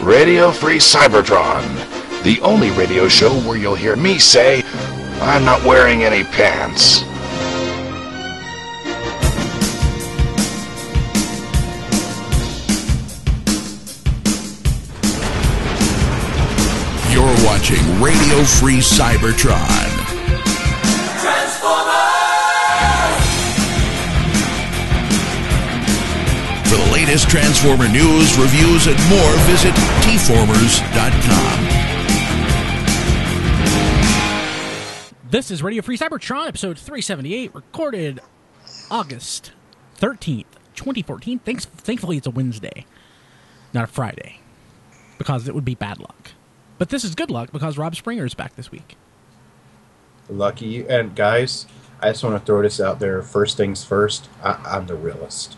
Radio Free Cybertron, the only radio show where you'll hear me say, I'm not wearing any pants. You're watching Radio Free Cybertron. For the latest Transformer news, reviews, and more, visit tformers.com. This is Radio Free Cybertron, episode 378, recorded August 13th, 2014. Thankfully, it's a Wednesday, not a Friday, because it would be bad luck. But this is good luck, because Rob Springer is back this week. Lucky. And guys, I just want to throw this out there. First things first, I'm the realist.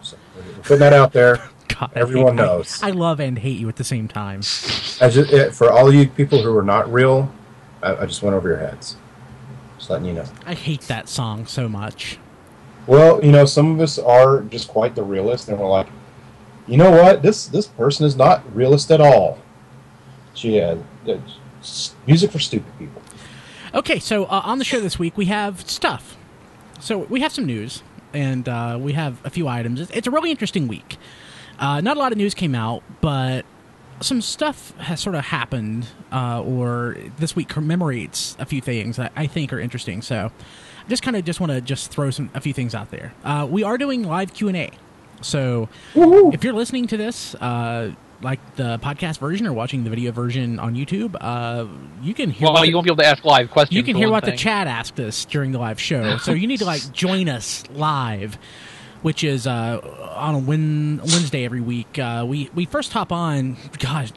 So we're putting that out there. God, everyone knows. I love and hate you at the same time. For all you people who are not real, I just went over your heads. Just letting you know. I hate that song so much. Well, some of us are just quite the realist, and we're like, you know what? This person is not realist at all. Yeah, music for stupid people. Okay, so on the show this week, we have stuff. So we have some news. And we have a few items. It's a really interesting week. Not a lot of news came out, but some stuff has sort of happened, or this week commemorates a few things that I think are interesting. So I just want to throw a few things out there. We are doing live Q&A. So if you're listening to this, like the podcast version or watching the video version on YouTube, you can hear. Well, you won't be able to ask live questions. You can hear what the chat asked us during the live show. So you need to join us live, which is on a Wednesday every week. We first hop on,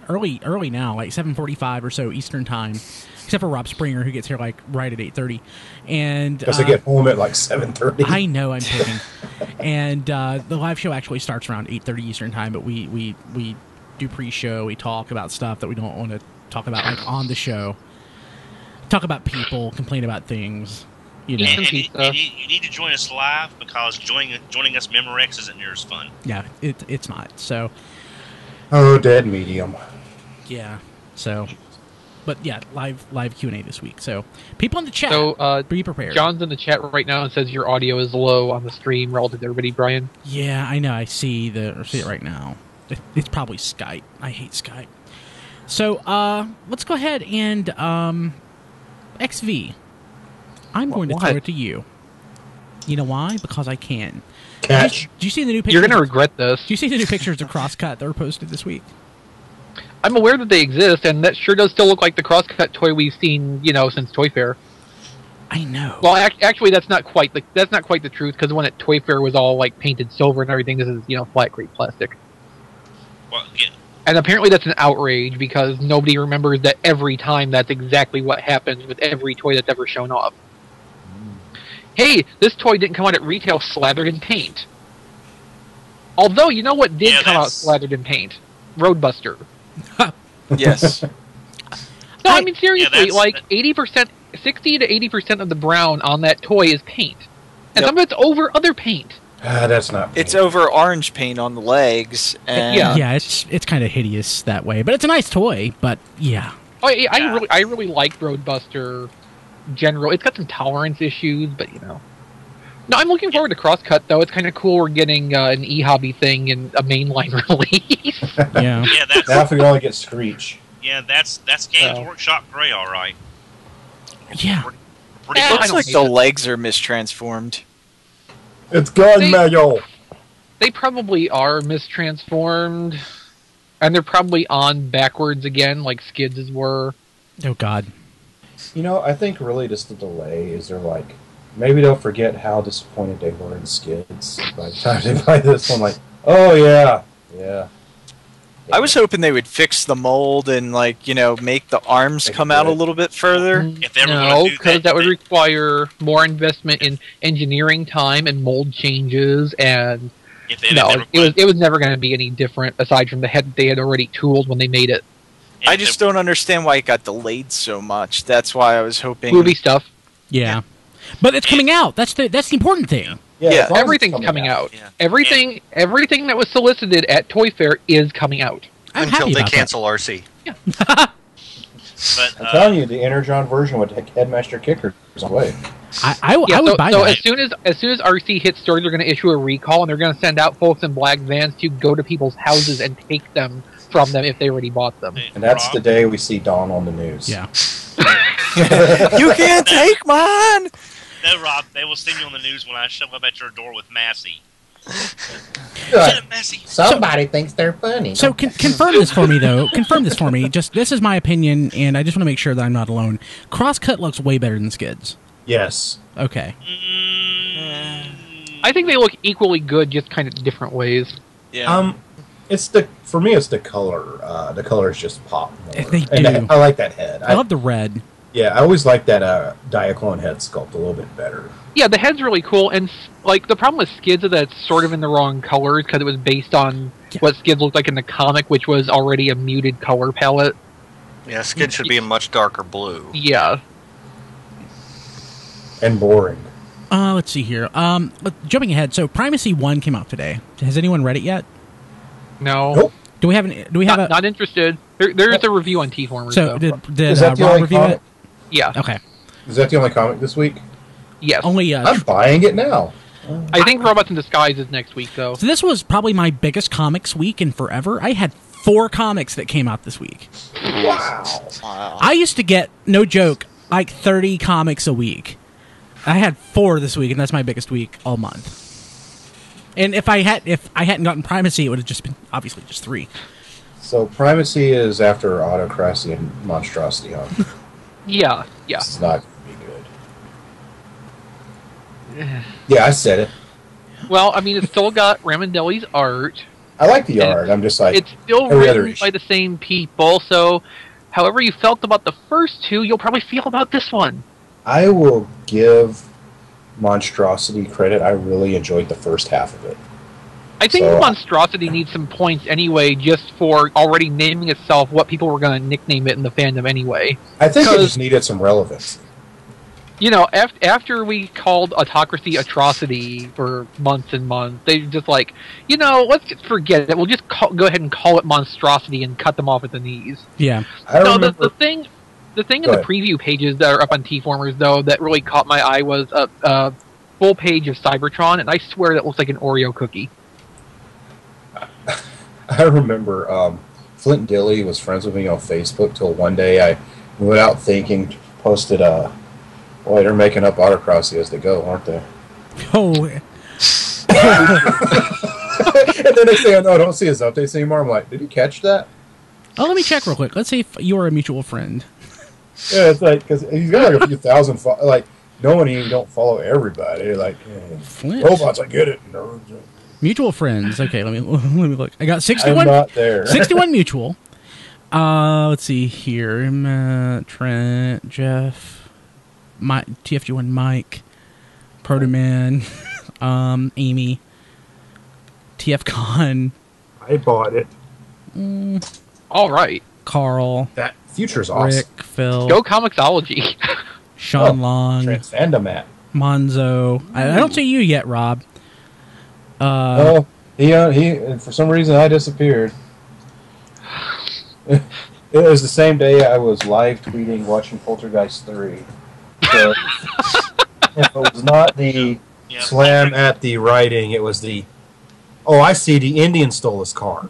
early now, like 7:45 or so Eastern time, except for Rob Springer, who gets here right at 8:30, and because I get home at 7:30. I know, I'm kidding. And the live show actually starts around 8:30 Eastern time, but we do pre-show. We talk about stuff that we don't want to talk about on the show. Talk about people, complain about things. And you need to join us live, because joining us Memorex isn't near as fun. Yeah, it's not. So. Oh, dead medium. Yeah. So. But yeah, live Q&A this week. So people in the chat, be prepared. John's in the chat right now and says your audio is low on the stream relative to everybody, Brian. Yeah, I know. I see it right now. It's probably Skype. I hate Skype. So let's go ahead and XV. I'm going to throw it to you. You know why? Because I can. Catch. Do you see the new pictures? You're going to regret this. Do you see the new pictures of Crosscut that were posted this week? I'm aware that they exist, and that sure does still look like the Crosscut toy we've seen, since Toy Fair. I know. Well, actually, that's not quite the truth, because the one at Toy Fair was all painted silver and everything. This is flat grade plastic. Well, yeah. And apparently that's an outrage, because nobody remembers that every time that's exactly what happens with every toy that's ever shown off. Hey, this toy didn't come out at retail slathered in paint. Although, you know what did come out slathered in paint? Roadbuster. Yes. No, I mean, seriously, 80%, 60 to 80% of the brown on that toy is paint. And some of it's over other paint. That's not paint. It's over orange paint on the legs. And yeah, it's kind of hideous that way. But it's a nice toy, but yeah. Oh, I really like Roadbuster general. It's got some tolerance issues, but No, I'm looking forward to Crosscut, though. It's kind of cool we're getting an e-hobby thing and a mainline release. Yeah. Now if we only get Screech. Yeah, that's Games Workshop Gray, all right. Yeah. It looks like the legs are mistransformed. It's gun manual. They probably are mistransformed, and they're probably on backwards again, like Skids' were. Oh, God. I think really just the delay is they're maybe they'll forget how disappointed they were in Skids by the time they buy this one. Oh, yeah. I was hoping they would fix the mold and, make the arms come out a little bit further. No, because that would require more investment in engineering time and mold changes, and it was never going to be any different aside from the head they had already tooled when they made it. I just don't understand why it got delayed so much. That's why I was hoping... Movie stuff. Yeah. But it's coming out. That's the important thing. Yeah, everything's coming out. Yeah. Everything that was solicited at Toy Fair is coming out. Until happy they about cancel RC. But I'm telling you, the Energon version with Headmaster Kicker is away. I would buy so that. as soon as RC hits stores, they're going to issue a recall, and they're going to send out folks in black vans to go to people's houses and take them from them if they already bought them. And that's the day we see Dawn on the news. Yeah. You can't take mine! No, Rob, they will see me on the news when I show up at your door with Massey. Like, Shut up, Massey. somebody thinks they're funny. So confirm this for me, though. Confirm this for me. Just this is my opinion, and I just want to make sure that I'm not alone. Crosscut looks way better than Skids. Yes. Okay. I think they look equally good, just kind of different ways. Yeah. For me, it's the color. The colors just pop more. They And do. I like that head. I love the red. Yeah, I always like that Diaclone head sculpt a little bit better. Yeah, the head's really cool, and like the problem with Skids is that it's sort of in the wrong colors because it was based on what Skids looked like in the comic, which was already a muted color palette. Yeah, Skid should be a much darker blue. Yeah. And boring. Let's see here. Jumping ahead. So Primacy 1 came out today. Has anyone read it yet? No. Nope. Do we have Not interested. There's a review on T-Formers, So though. did Is that the Rob only review comic? it? Yeah. Okay. Is that the only comic this week? Yes. Only I'm buying it now. I think Robots in Disguise is next week, though. So this was probably my biggest comics week in forever. I had 4 comics that came out this week. Wow. I used to get, no joke, like 30 comics a week. I had 4 this week, and that's my biggest week all month. And if I hadn't gotten Primacy, it would have just been obviously just 3. So Primacy is after Autocracy and Monstrosity, huh? Yeah. This is not going to be good. Yeah, I said it. Well, I mean, it's still got Ramondelli's art. I like the art. I'm just like... It's still every other written issue. by the same people, so however you felt about the first 2, you'll probably feel about this one. I will give Monstrosity credit. I really enjoyed the first half of it. I think So, Monstrosity needs some points anyway, just for already naming itself what people were going to nickname it in the fandom anyway. I think it 'Cause- just needed some relevance. You know, after we called Autocracy Atrocity for months and months, they just like, let's just forget it. We'll just go ahead and call it Monstrosity and cut them off at the knees. Yeah. I No, remember... the thing in Go the ahead. preview pages that are up on T-Formers, though, that really caught my eye was a full page of Cybertron, and I swear that looks like an Oreo cookie. I remember Flint Dilly was friends with me on Facebook till one day I, without thinking, posted boy, they're making up Autocracy as they go, aren't they? Oh, And then they say, oh, no, I don't see his updates anymore. I'm like, did you catch that? oh, let me check real quick. Let's see if you are a mutual friend. Yeah, it's like, because he's got like a few thousand, like, no one even don't follow everybody. Like, Flint. robots, I get it. Nerds. Mutual friends. Okay, let me look. I got I'm 61. not there. 61 mutual. Let's see here. Trent, Jeff, TFG1 Mike, Protoman, Amy, TFCon, I bought it. All right. Carl, That future's awesome. Rick, Phil, Go Comixology. Sean Long, Transfandomat. Monzo. I don't see you yet, Rob. Oh, he for some reason I disappeared. It was the same day I was live tweeting watching Poltergeist 3. So, it was not the Yeah, slam at the writing, it was the, oh, I see, the Indian stole his car.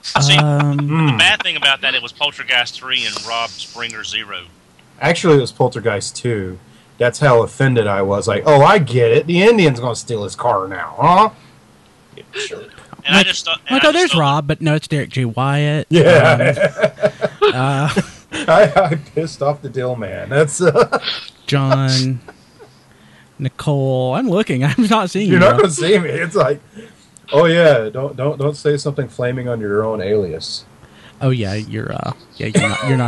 See, Um, the bad thing about that, it was Poltergeist 3 and Rob Springer 0. Actually, it was Poltergeist 2. That's how offended I was. Like, oh, I get it. The Indian's going to steal his car now, huh? Yeah, sure. And I just thought... and like, I oh, just there's thought- Rob, but no, it's Derek J. Wyatt. Yeah. Uh, I pissed off the Dill Man. That's John, Nicole. I'm looking. I'm not seeing you. you're not Rob. going to see me. It's like, oh yeah, don't say something flaming under your own alias. Oh yeah, you're not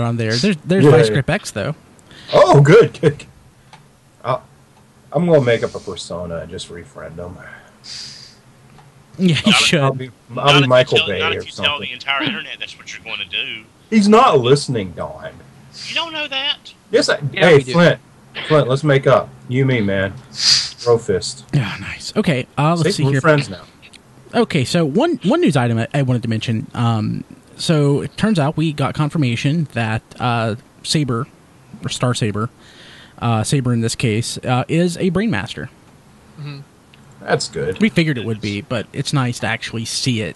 on there. There's Yeah. Vice Grip X though. Oh, good. I'm going to make up a persona and just refriend them. Yeah, you Not- should. I'll be Not if you Michael tell- Bay Not or if you tell something. the entire internet that's what you're going to do. He's not listening, Don. You don't know that? Yes, Yeah, hey, we do. Flint, let's make up. You, me, man. Throw fist. Yeah, nice. Okay, let's see we're here. friends now. Okay, so one news item I wanted to mention. So it turns out we got confirmation that Saber, or Star Saber, Saber in this case, is a Brainmaster. Mm-hmm. That's good. We figured it would be, but it's nice to actually see it.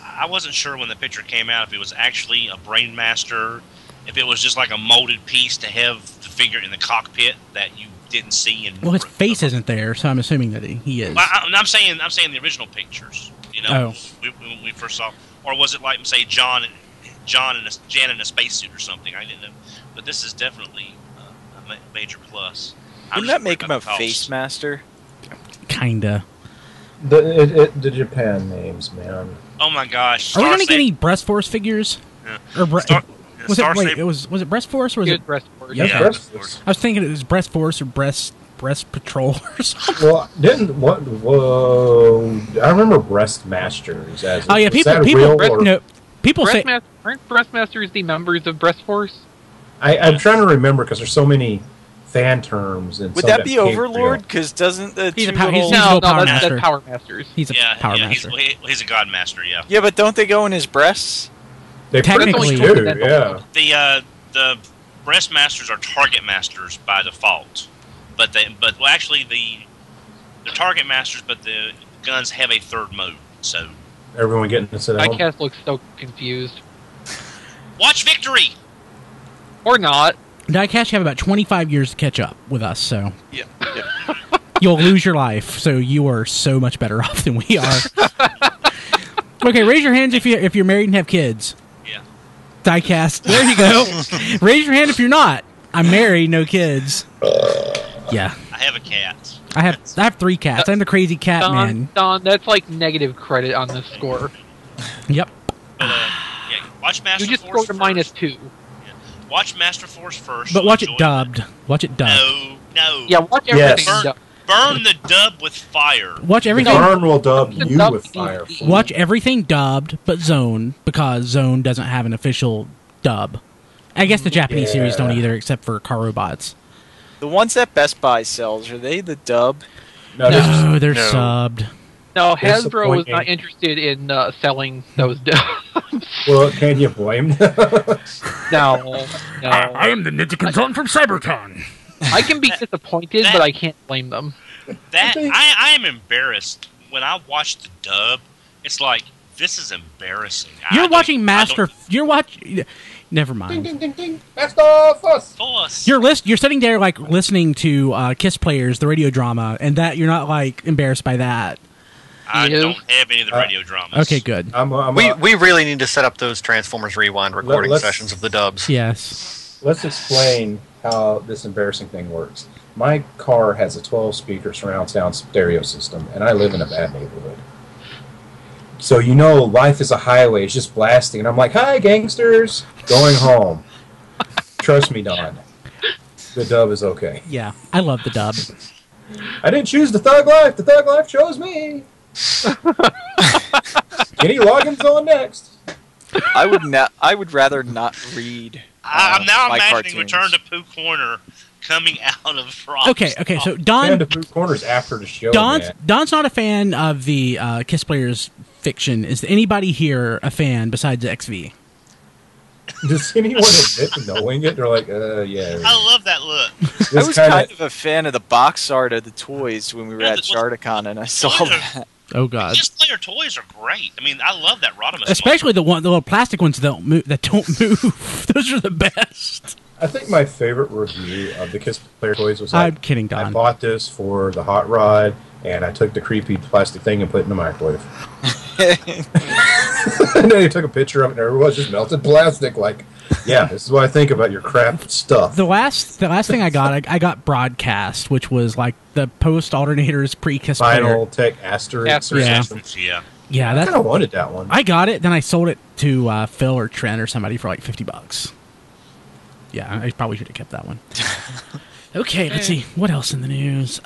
I wasn't sure when the picture came out if it was actually a Brainmaster, if it was just like a molded piece to have the figure in the cockpit that you didn't see. Well, his face isn't there, so I'm assuming that he is. Well, I'm saying the original pictures. You know, when we first saw, or was it like say Jan in a spacesuit or something? I didn't know, but this is definitely a major plus. Wouldn't that make him a face master? Kinda. The Japan names, man. Oh my gosh! Are we gonna get any Breast Force figures? Yeah. Or was it Breast Force or was it Breast Force? Yeah, Breast Force. I was thinking it was Breast Force or Breast Patrol or something. Well, I remember Breast Masters as. Oh yeah, people say aren't Breastmasters the members of Breast Force? I'm trying to remember because there's so many fan terms. And would that be Overlord? Because doesn't the he's Power Master. That's Power Masters. He's a Power Master. He's a God Master. Yeah. Yeah, but don't they go in his breasts? They technically do. Yeah. The Breast Masters are Target Masters by default, but actually the Target Masters, but the guns have a third mode. So everyone getting to sit home. Diecast looks so confused. Watch Victory. Or not. Diecast, you have about 25 years to catch up with us, so Yeah. you'll lose your life. So you are so much better off than we are. Okay, raise your hands if you're married and have kids. Yeah. Diecast. There you go. Raise your hand if you're not. I'm married, no kids. Yeah. I have a cat. I have 3 cats. I'm the crazy cat man. Don, that's like negative credit on this score. Yep. But, watch Master You just Force scored a first. -2. Yeah. Watch Master Force first. But watch it dubbed. Watch it dubbed. No. Yeah, watch everything. Yes. Burn the dub with fire. Watch everything. Burn will dub you with fire. Watch everything dubbed, but Zone, because Zone doesn't have an official dub. I guess the Japanese series don't either, except for Car Robots. The ones that Best Buy sells, are they the dub? No, they're subbed. No, Hasbro was not interested in selling those dubs. Well, can you blame them? No. I am the ninja consultant from Cybertron. I can be disappointed, but I can't blame them. I am embarrassed when I watch the dub. It's like, this is embarrassing. You're watching Master. You're watching. Never mind. Ding, ding, ding, ding. Master Force. You're sitting there like listening to Kiss Players, the radio drama, and that you're not like embarrassed by that. I don't have any of the radio dramas. Okay, good. We really need to set up those Transformers Rewind recording sessions of the dubs. Yes. Let's explain how this embarrassing thing works. My car has a 12-speaker surround sound stereo system, and I live in a bad neighborhood. So life is a highway. It's just blasting, and I'm like, "Hi, gangsters, going home." Trust me, Don. The dub is okay. Yeah, I love the dub. I didn't choose the thug life. The thug life chose me. Kenny Loggins on next. I would rather not read. I'm now my imagining cartoons. Return to Pooh Corner coming out of Frost. Okay. So Don. The Pooh Corner's after the show. Don's not a fan of the Kiss Players fiction. Is anybody here a fan besides XV? Does anyone admit to knowing it? They're like, yeah. I love that look. I was kind of a fan of the box art of the toys when we were at Shardicon, and I saw that. Oh God! Kiss Player toys are great. I mean, I love that Rodimus. Especially the little plastic ones that don't move. Those are the best. I think my favorite review of the Kiss Player toys was I'm kidding, Don. I bought this for the hot rod, and I took the creepy plastic thing and put it in the microwave. And then he took a picture of it, and it was just melted plastic. Like, yeah, this is what I think about your crap stuff. The last thing I got Broadcast, which was like the post alternators pre Kiss Player. Final Tech Asterisk. Yeah. Yeah, I kind of wanted that one. I got it, then I sold it to Phil or Trent or somebody for like $50. Yeah, I probably should have kept that one. Okay, let's see what else in the news.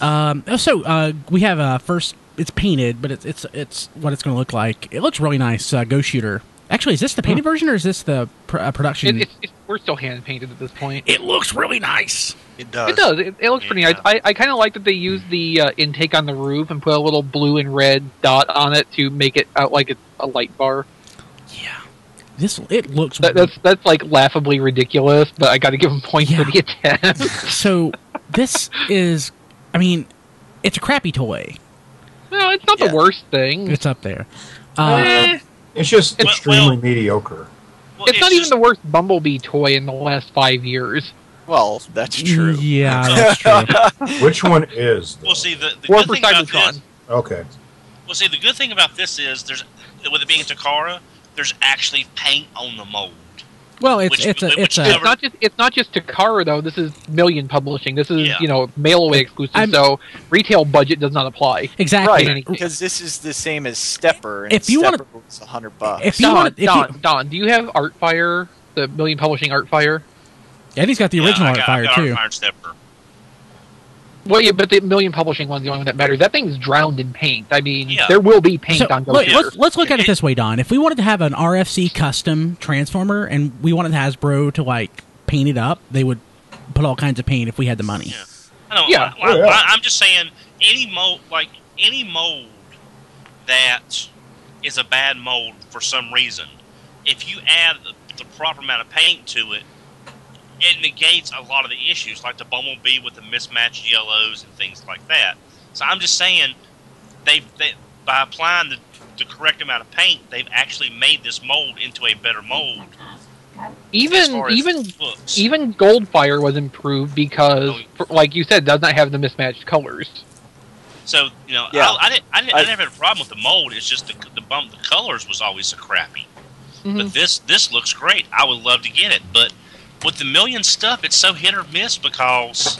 We have first. It's painted, but it's what it's going to look like. It looks really nice. Ghost Shooter. Actually, is this the painted version or is this the production? We're still hand painted at this point. It looks really nice. It does. It does. It looks pretty nice. I kind of like that they use the intake on the roof and put a little blue and red dot on it to make it out like it's a light bar. Yeah. It looks... That's like laughably ridiculous, but I got to give them points for the attempt. So, this is... I mean, it's a crappy toy. Well, it's not the worst thing. It's up there. It's just extremely mediocre. Well, it's not even the worst Bumblebee toy in the last 5 years. Well, that's true. Yeah, that's true. Which one is? Well, see, the War good for thing about Cybertron. this... Okay. Well, see, the good thing about this is, with it being a Takara, there's actually paint on the mold. Well, it's not just Takara though. This is Million Publishing. This is mail away exclusive. So retail budget does not apply. Exactly, right? Because this is the same as Stepper. And if you want, it's $100. If you want, Don, do you have Artfire? The Million Publishing Artfire? Yeah, he's got the original Artfire too. Artfire and Stepper. Well, yeah, but the Million Publishing one's the only one that matters. That thing's drowned in paint. I mean, there will be paint on Ghost. Let's look at it this way, Don. If we wanted to have an RFC custom Transformer and we wanted Hasbro to like paint it up, they would put all kinds of paint if we had the money. Yeah. I'm just saying any mold that is a bad mold for some reason, if you add the proper amount of paint to it, it negates a lot of the issues, like the Bumblebee with the mismatched yellows and things like that. So I'm just saying, they by applying the correct amount of paint, they've actually made this mold into a better mold. Even Goldfire was improved because, like you said, does not have the mismatched colors. So I never had a problem with the mold. It's just the colors was always so crappy. Mm-hmm. But this looks great. I would love to get it, but with the Million stuff, it's so hit or miss because,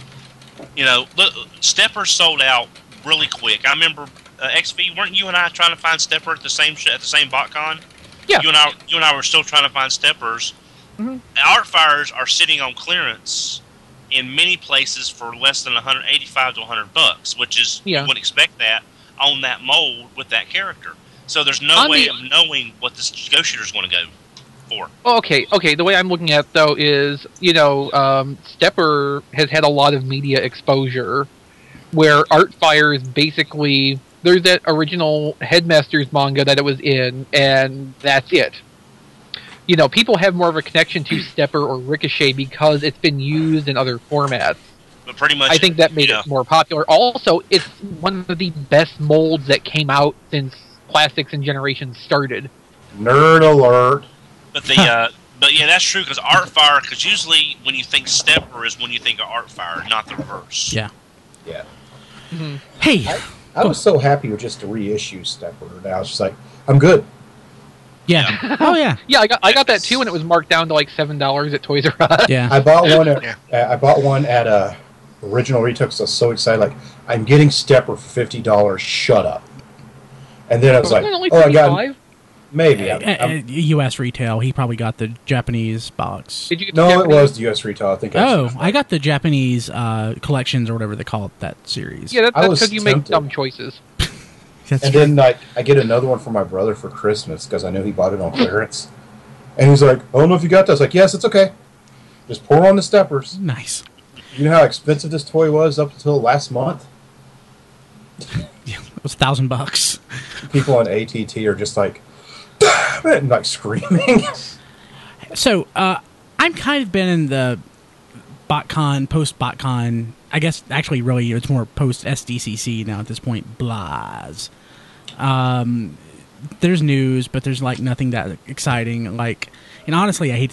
Stepper sold out really quick. I remember XV, weren't you and I trying to find Stepper at the same Botcon? Yeah. You and I were still trying to find Steppers. Mm-hmm. Artfires are sitting on clearance in many places for less than $185 to $100, which is you wouldn't expect that on that mold with that character. So there's no way of knowing what this Ghost Shooter's going to go for. Okay. The way I'm looking at it, though, is, Stepper has had a lot of media exposure where Artfire is basically, there's that original Headmasters manga that it was in, and that's it. People have more of a connection to Stepper or Ricochet because it's been used in other formats. But pretty much, I think that made it more popular. Also, it's one of the best molds that came out since Plastics and Generations started. Nerd alert. But that's true because Artfire. Because usually when you think Stepper is when you think of Artfire, not the reverse. Yeah. Mm-hmm. Hey, I was so happy with just to reissue Stepper. And I was just like, I'm good. Yeah. Oh yeah. Yeah, I got that too, and it was marked down to like $7 at Toys R Us. Yeah. I bought one at original retail because I was so excited. Like, I'm getting Stepper for $50. Shut up. And then I was like, I got. Maybe. U.S. retail. He probably got the Japanese box. Did you get it was the U.S. retail. I think. I got the Japanese collections or whatever they call it, that series. Yeah, that's because you make dumb choices. Then I get another one for my brother for Christmas because I knew he bought it on clearance. And he's like, I don't know if you got that. I was like, yes, it's okay. Just pour on the Steppers. Nice. You know how expensive this toy was up until last month? Yeah, it was $1,000. People on ATT are just like, and like screaming. So, I'm kind of been in the Botcon, post-Botcon, I guess actually really it's more post-SDCC now at this point, blahs. There's news, but there's like nothing that exciting. Like, and honestly, I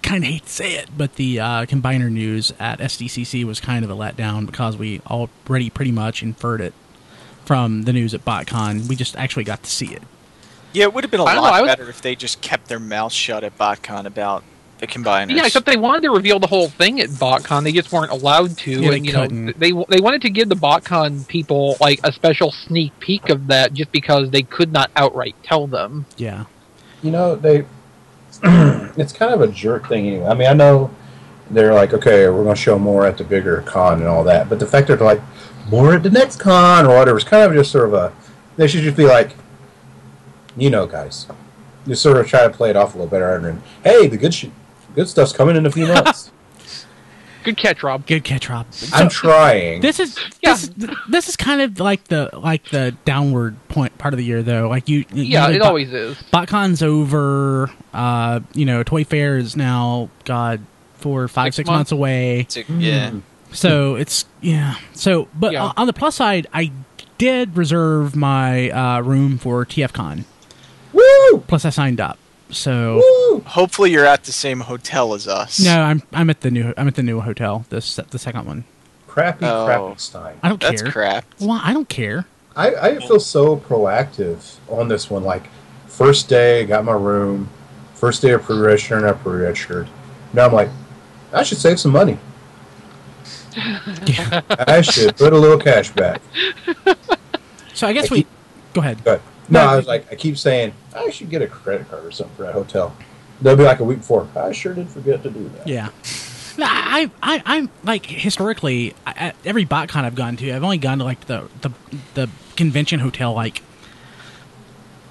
kind of hate to say it, but the Combiner news at SDCC was kind of a letdown because we already pretty much inferred it from the news at Botcon. We just actually got to see it. Yeah, it would have been a lot better if they just kept their mouth shut at Botcon about the Combiners. Yeah, except they wanted to reveal the whole thing at Botcon. They just weren't allowed to. Yeah, and they wanted to give the Botcon people like a special sneak peek of that just because they could not outright tell them. Yeah. They it's kind of a jerk thing anyway. I mean, I know they're like, okay, we're going to show more at the bigger con and all that, but the fact that they're like, more at the next con or whatever is kind of just sort of they should just be like, guys, just sort of try to play it off a little better. And hey, the good stuff's coming in a few months. Good catch, Rob. Good catch, Rob. I'm trying. This is kind of like the downward part of the year, though. Like it always is. Botcon's over. Toy Fair is now 4, 5, 6 months away. Yeah. So it's but on the plus side, I did reserve my room for TFCon. Woo! Plus, I signed up. So Woo! Hopefully, you're at the same hotel as us. No, I'm at the new hotel. The second one. Crappy Stein. I don't care. That's crap. Well, I don't care. I feel so proactive on this one. Like, first day, got my room. First day of pre-registered, I pre-registered. Now I'm like, I should save some money. Yeah. I should put a little cash back. So I guess go ahead. But no, I was like, I keep saying I should get a credit card or something for that hotel. They'll be like a week before. I sure did forget to do that. Yeah. No, I'm like historically at every Botcon I've gone to, I've only gone to like the convention hotel like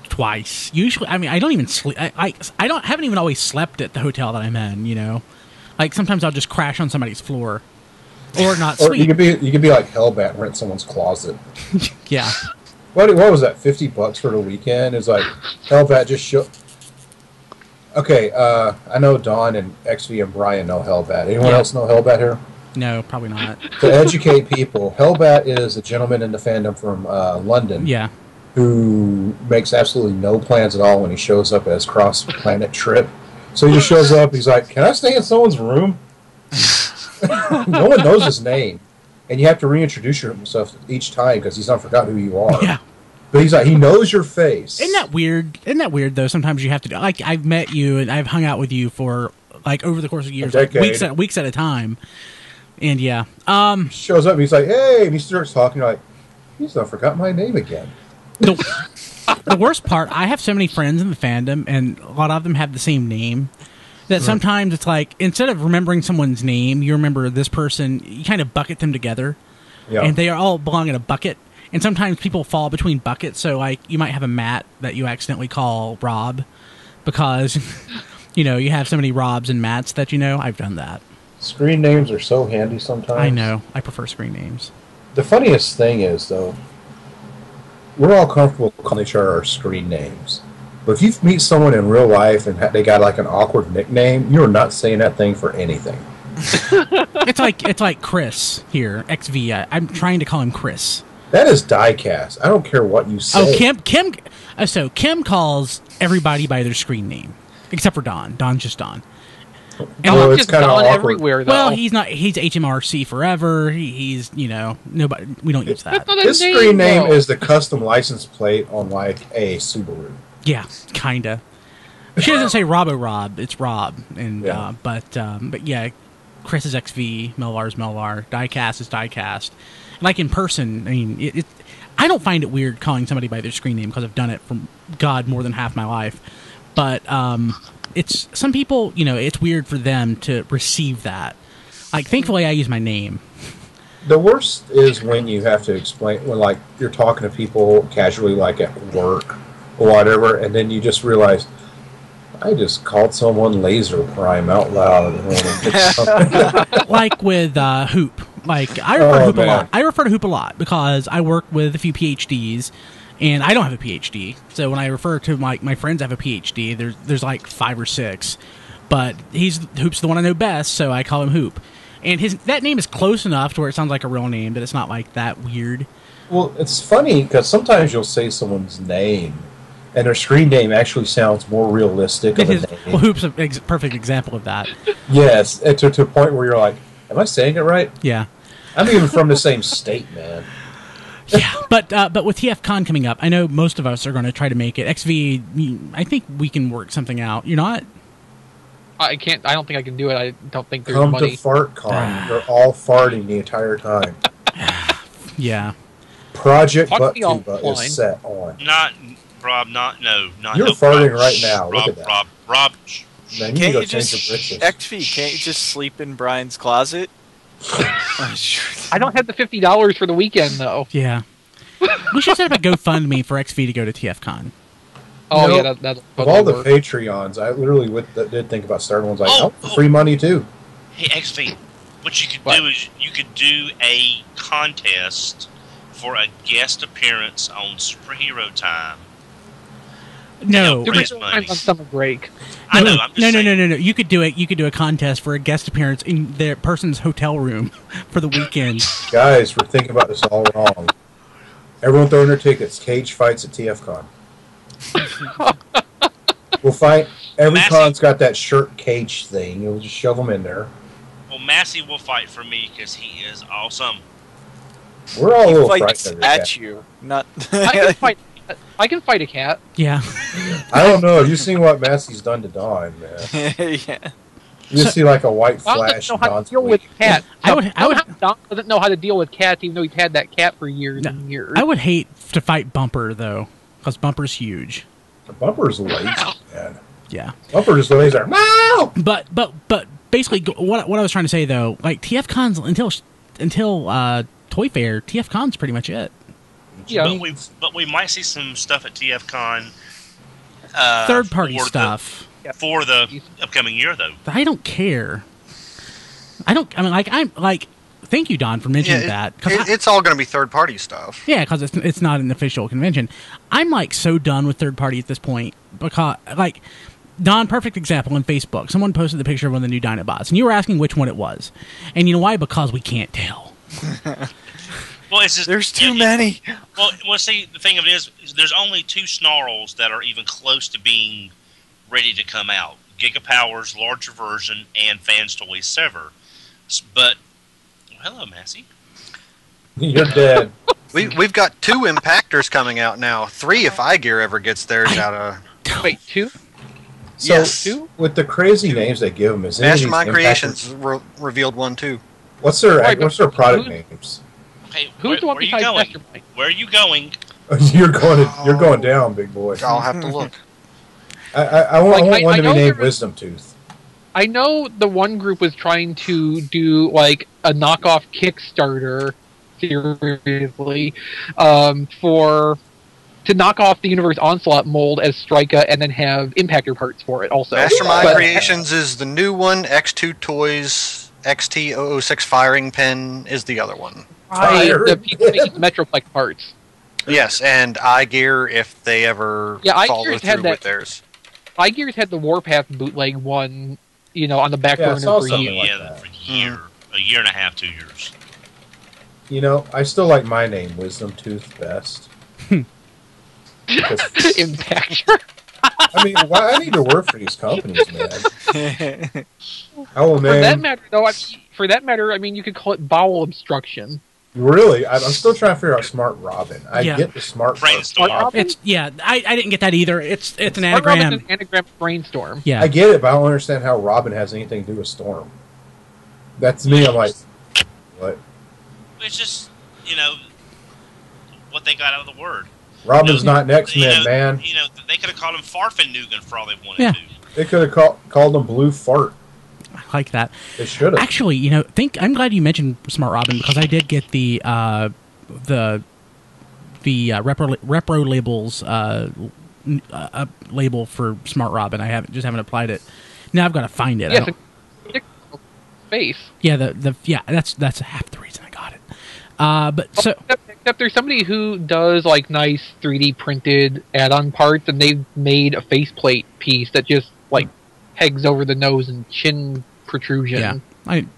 twice. Usually, I mean, I don't even sleep. I haven't even always slept at the hotel that I'm in. You know, like sometimes I'll just crash on somebody's floor or not sleep. You could be like Hellbat and rent someone's closet. Yeah. What was that? $50 for the weekend? It's like Hellbat just show. Okay, I know Don and XV and Brian know Hellbat. Anyone else know Hellbat here? No, probably not. To educate people, Hellbat is a gentleman in the fandom from London. Yeah. Who makes absolutely no plans at all when he shows up at his cross-planet trip. So he just shows up, he's like, can I stay in someone's room? No one knows his name. And you have to reintroduce yourself each time because he's not forgotten who you are. Yeah. But he's like, he knows your face. Isn't that weird, though? Sometimes you have to do, like, I've met you and I've hung out with you for, like, over the course of years, like, weeks at a time. And, yeah. Shows up, he's like, hey, and he starts talking, you're like, he's not forgot my name again. The worst part, I have so many friends in the fandom, and a lot of them have the same name, that sometimes it's like, instead of remembering someone's name, you remember this person, you kind of bucket them together, and they all belong in a bucket. And sometimes people fall between buckets, so like you might have a Matt that you accidentally call Rob because you have so many Robs and Matts that I've done that. Screen names are so handy sometimes. I know. I prefer screen names. The funniest thing is, though, we're all comfortable calling each other our screen names. But if you meet someone in real life and they got like an awkward nickname, you're not saying that thing for anything. It's like Chris here, XV. I'm trying to call him Chris. That is diecast. I don't care what you say. Oh, Kim calls everybody by their screen name, except for Don. Don's just Don. And it's kind of everywhere, though. Well, he's not. He's HMRC forever. He's nobody. We don't use that. His screen name is the custom license plate on like a Subaru. Yeah, kinda. She doesn't say Rob. It's Rob, and but yeah, Chris is XV, Melvar is Melvar, diecast is diecast. Like in person, I mean, I don't find it weird calling somebody by their screen name because I've done it for more than half my life. But it's some people, it's weird for them to receive that. Like, thankfully, I use my name. The worst is when you have to explain when, like, you're talking to people casually, like at work or whatever, and then you just realize I just called someone Laser Prime out loud. Like with Hoop. Like, I refer to Hoop a lot. I refer to Hoop a lot because I work with a few PhDs, and I don't have a PhD. So when I refer to my friends that have a PhD, there's like 5 or 6. But Hoop's the one I know best, so I call him Hoop. And that name is close enough to where it sounds like a real name, but it's not like that weird. Well, it's funny because sometimes you'll say someone's name, and their screen name actually sounds more realistic of a name. Well, Hoop's a perfect example of that. Yes, to a point where you're like, am I saying it right? Yeah. I'm even from the same state, man. Yeah, but with TFCon coming up, I know most of us are going to try to make it. XV, I think we can work something out. You're not? I can't. I don't think I can do it. I don't think there's money. Come to FartCon. They're all farting the entire time. Yeah. Project ButtTuba is set on. Not Rob. Not You're farting right now. Look at that. Rob. Man, you can't you just XV? Can't you just sleep in Brian's closet? I don't have the $50 for the weekend, though. Yeah. We should set up a GoFundMe for XV to go to TFCon. Oh, yeah, that's of all the Patreons, I literally did think about starting ones like, for free money, too. Hey, XV, What you could do is you could do a contest for a guest appearance on Superhero Time. No, I'm on summer break. I know. I'm just saying. No. You could do it. You could do a contest for a guest appearance in their person's hotel room for the weekend. Guys, we're thinking about this all wrong. Everyone throwing their tickets. Cage fights at TFCon. We'll fight. Every con's got that shirt cage thing. You'll just shove them in there. Well, Massey will fight for me because he is awesome. We're all a little frightened at you, not. I can fight a cat. Yeah. I don't know. Have you seen what Massey's done to Dawn, man? Yeah. You just see like a white flash. Don doesn't know how to deal with cats. Don doesn't know how to deal with cats, even though he's had that cat for years and years. I would hate to fight Bumper though, because Bumper's huge. Bumper's lazy, man. Yeah. Bumper just lays there. Wow! But basically, what I was trying to say though, like TFCon's until Toy Fair, TFCon's pretty much it. Yeah. But we might see some stuff at TFCon. Third-party stuff for the upcoming year, though. I don't care. Thank you, Don, for mentioning that. It's all going to be third-party stuff. Yeah, because it's not an official convention. I'm like so done with third-party at this point because like. Don, perfect example on Facebook. Someone posted the picture of one of the new Dinobots, and you were asking which one it was. And you know why? Because we can't tell. Well, it's just, there's too many. Well, see, the thing of it is there's only 2 snarls that are even close to being ready to come out. Gigapower's larger version and Fans Toys Sever. But, hello, Massey. You're dead. We've got 2 Impactors coming out now. 3 if iGear ever gets theirs out of... Wait, 2? So, yes. With the crazy names they give them, is Mastermind Creations revealed one too. What's their product names? Hey, who's the one besides Mastermind? Where are you going? You're going down, big boy. I'll have to look. I want one to be named Wisdom Tooth. I know the one group was trying to do like a knockoff Kickstarter, seriously, to knock off the Universe Onslaught mold as Strika and then have Impactor parts for it also. Mastermind Creations is the new one. X2 Toys, XT006 Firing Pin is the other one. The people making Metroplex parts. Yes, and iGear if they ever follow through with theirs. iGear's had the Warpath bootleg one, on the back burner for years. For a year and a half, 2 years. I still like my name, Wisdom Tooth, best. Impactor. I mean, I need to work for these companies, man. For that matter, you could call it bowel obstruction. Really? I'm still trying to figure out Smart Robin. I get the Smart Robin. I didn't get that either. It's an Smart anagram. Robin's an anagram of Brainstorm. Yeah. I get it, but I don't understand how Robin has anything to do with Storm. That's me. I'm like, what? It's just, what they got out of the word. Robin's not an X-Men, man. They could have called him Farfennugan for all they wanted to. They could have called him Blue Fart. I like that. They should have. Actually, I'm glad you mentioned Smart Robin because I did get the repro labels label for Smart Robin. I haven't applied it. Now I've got to find it. Yeah, space. Yeah, that's half the reason I got it. Except there's somebody who does like nice 3D printed add-on parts, and they've made a faceplate piece that just like pegs over the nose and chin protrusion.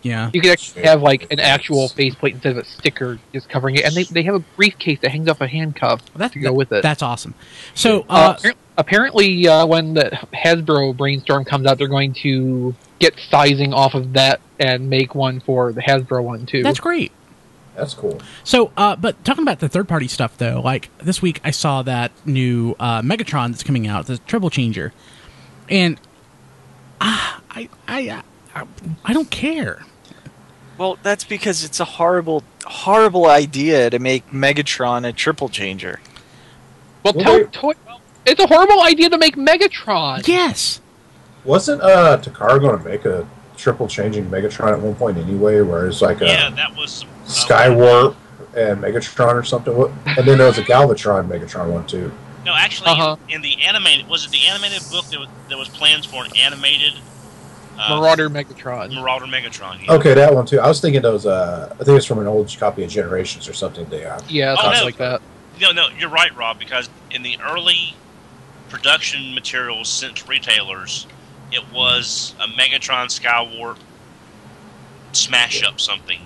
Yeah, you could actually have like an actual faceplate instead of a sticker just covering it, and they have a briefcase that hangs off a handcuff to go with it. That's awesome. So apparently, when the Hasbro Brainstorm comes out, they're going to get sizing off of that and make one for the Hasbro one too. That's great. That's cool. So, but talking about the third-party stuff, though, like this week I saw that new Megatron that's coming out, the Triple Changer, and I don't care. Well, that's because it's a horrible idea to make Megatron a Triple Changer. Well, it's a horrible idea to make Megatron. Yes. Wasn't Takara going to make a triple changing Megatron at one point anyway, where it's like that was Skywarp and Megatron or something? And then there was a Galvatron Megatron one too. No, actually, in the animated book there was plans for an animated Marauder Megatron. Marauder Megatron. Yeah. Okay, that one too. I was thinking those. I think it's from an old copy of Generations or something. Yeah, something like that. No, you're right, Rob. Because in the early production materials sent to retailers, it was a Megatron Skywarp smash up something.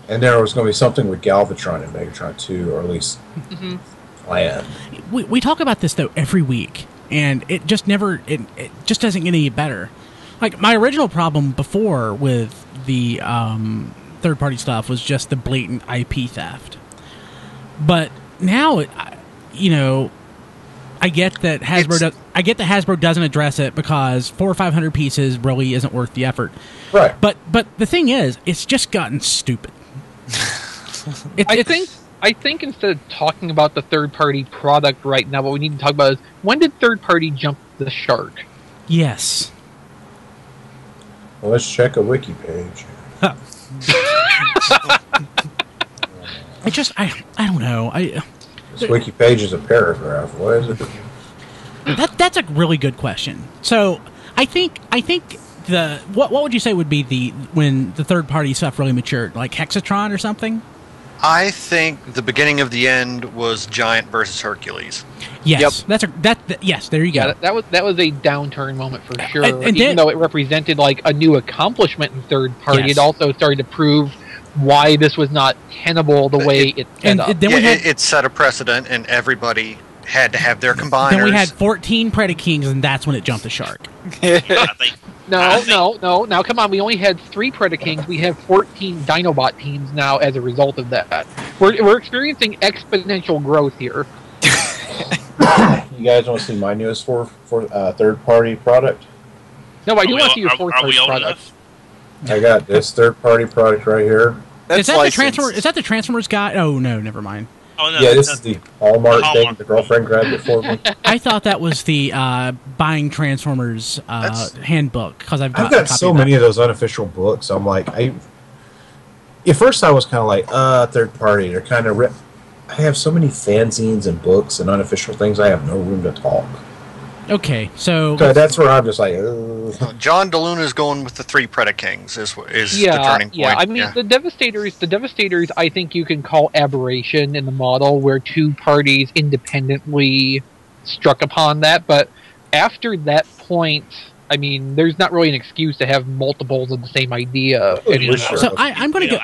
And there was going to be something with Galvatron in Megatron 2, or at least planned. We talk about this though every week, and it just never it just doesn't get any better. Like my original problem before with the third party stuff was just the blatant IP theft, but now I get that Hasbro doesn't address it because 400 or 500 pieces really isn't worth the effort. Right. But the thing is, it's just gotten stupid. I think instead of talking about the third-party product right now, what we need to talk about is when did third-party jump the shark? Yes. Well, let's check a wiki page. I don't know. This wiki page is a paragraph. What is it? That's a really good question. So I think what would you say would be when the third party stuff really matured, like Hexatron or something? I think the beginning of the end was Giant versus Hercules. Yes, yep. Yes, there you go. Yeah, that was a downturn moment for sure. And even though it represented like a new accomplishment in third party, yes, it also started to prove why this was not tenable the way it set up. It set a precedent, and everybody had to have their combiners. Then we had 14 Predakings, and that's when it jumped the shark. No. Now, come on. We only had 3 Predakings. We have 14 Dinobot teams now as a result of that. We're experiencing exponential growth here. You guys want to see my newest for third-party product? No, I do want to see your fourth-party product. I got this third-party product right here. Is that the Transformers guy? Oh, no, never mind. Oh, no, yeah, this is the Hallmark thing. The girlfriend grabbed it for me. I thought that was the buying Transformers handbook because I've got so many of those unofficial books. I'm like, at first I was kind of like, third party. They're kind of. I have so many fanzines and books and unofficial things. I have no room to talk. Okay, so that's where I'm just like, John DeLuna is going with the 3 Predakings is the turning point. Yeah, I mean the Devastators. I think you can call aberration in the model where 2 parties independently struck upon that. But after that point, I mean, there's not really an excuse to have multiples of the same idea anymore. So I'm going to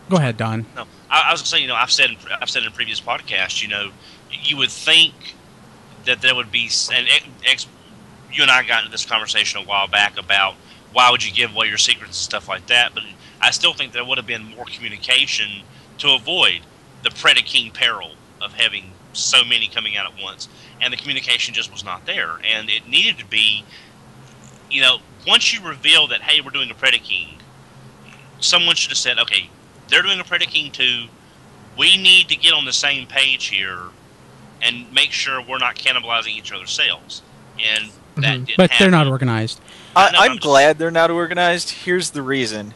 go ahead, Don. No, I was going to say, I've said in previous podcasts, you would think that there would be, and you and I got into this conversation a while back about why would you give away your secrets and stuff like that, but I still think there would have been more communication to avoid the Predaking peril of having so many coming out at once, and the communication just was not there, and it needed to be, once you reveal that, hey, we're doing a Predaking, someone should have said, okay, they're doing a Predaking too, we need to get on the same page here and make sure we're not cannibalizing each other's sales. And that didn't happen. They're not organized. I'm glad they're not organized. Here's the reason.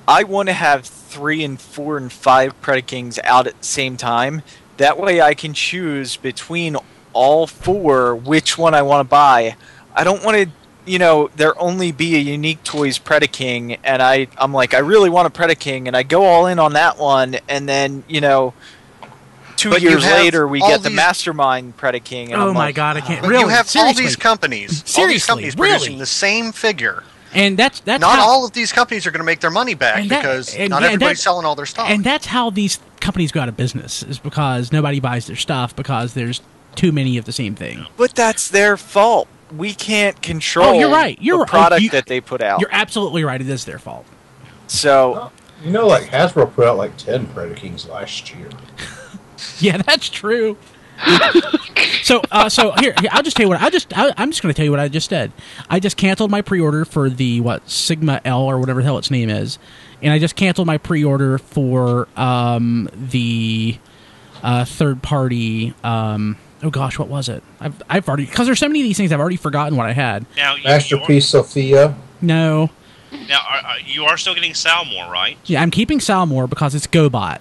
I want to have 3 and 4 and 5 Predakings out at the same time. That way I can choose between all 4 which one I want to buy. I don't want to, there only be a Unique Toys Predaking, and I'm like, I really want a Predaking, and I go all in on that one, and then, 2 years later, we get the Mastermind Predaking. Oh my God, I can't. Really? You have all these companies producing the same figure. And that's not all of these companies are going to make their money back because not everybody's selling all their stuff. And that's how these companies go out of business, is because nobody buys their stuff because there's too many of the same thing. But that's their fault. We can't control you're right. the product that they put out. You're absolutely right. It is their fault. So, Hasbro put out like 10 Predakings last year. Yeah, that's true. So here, I'll just tell you what I'm just going to tell you what I just did. I just canceled my pre-order for the Sigma L or whatever the hell its name is, and I just canceled my pre-order for the third party. Oh gosh, what was it? I've already, because there's so many of these things I've already forgotten what I had. Now, Masterpiece Sophia. No. Now you are still getting Salmore, right? Yeah, I'm keeping Salmore because it's GoBot.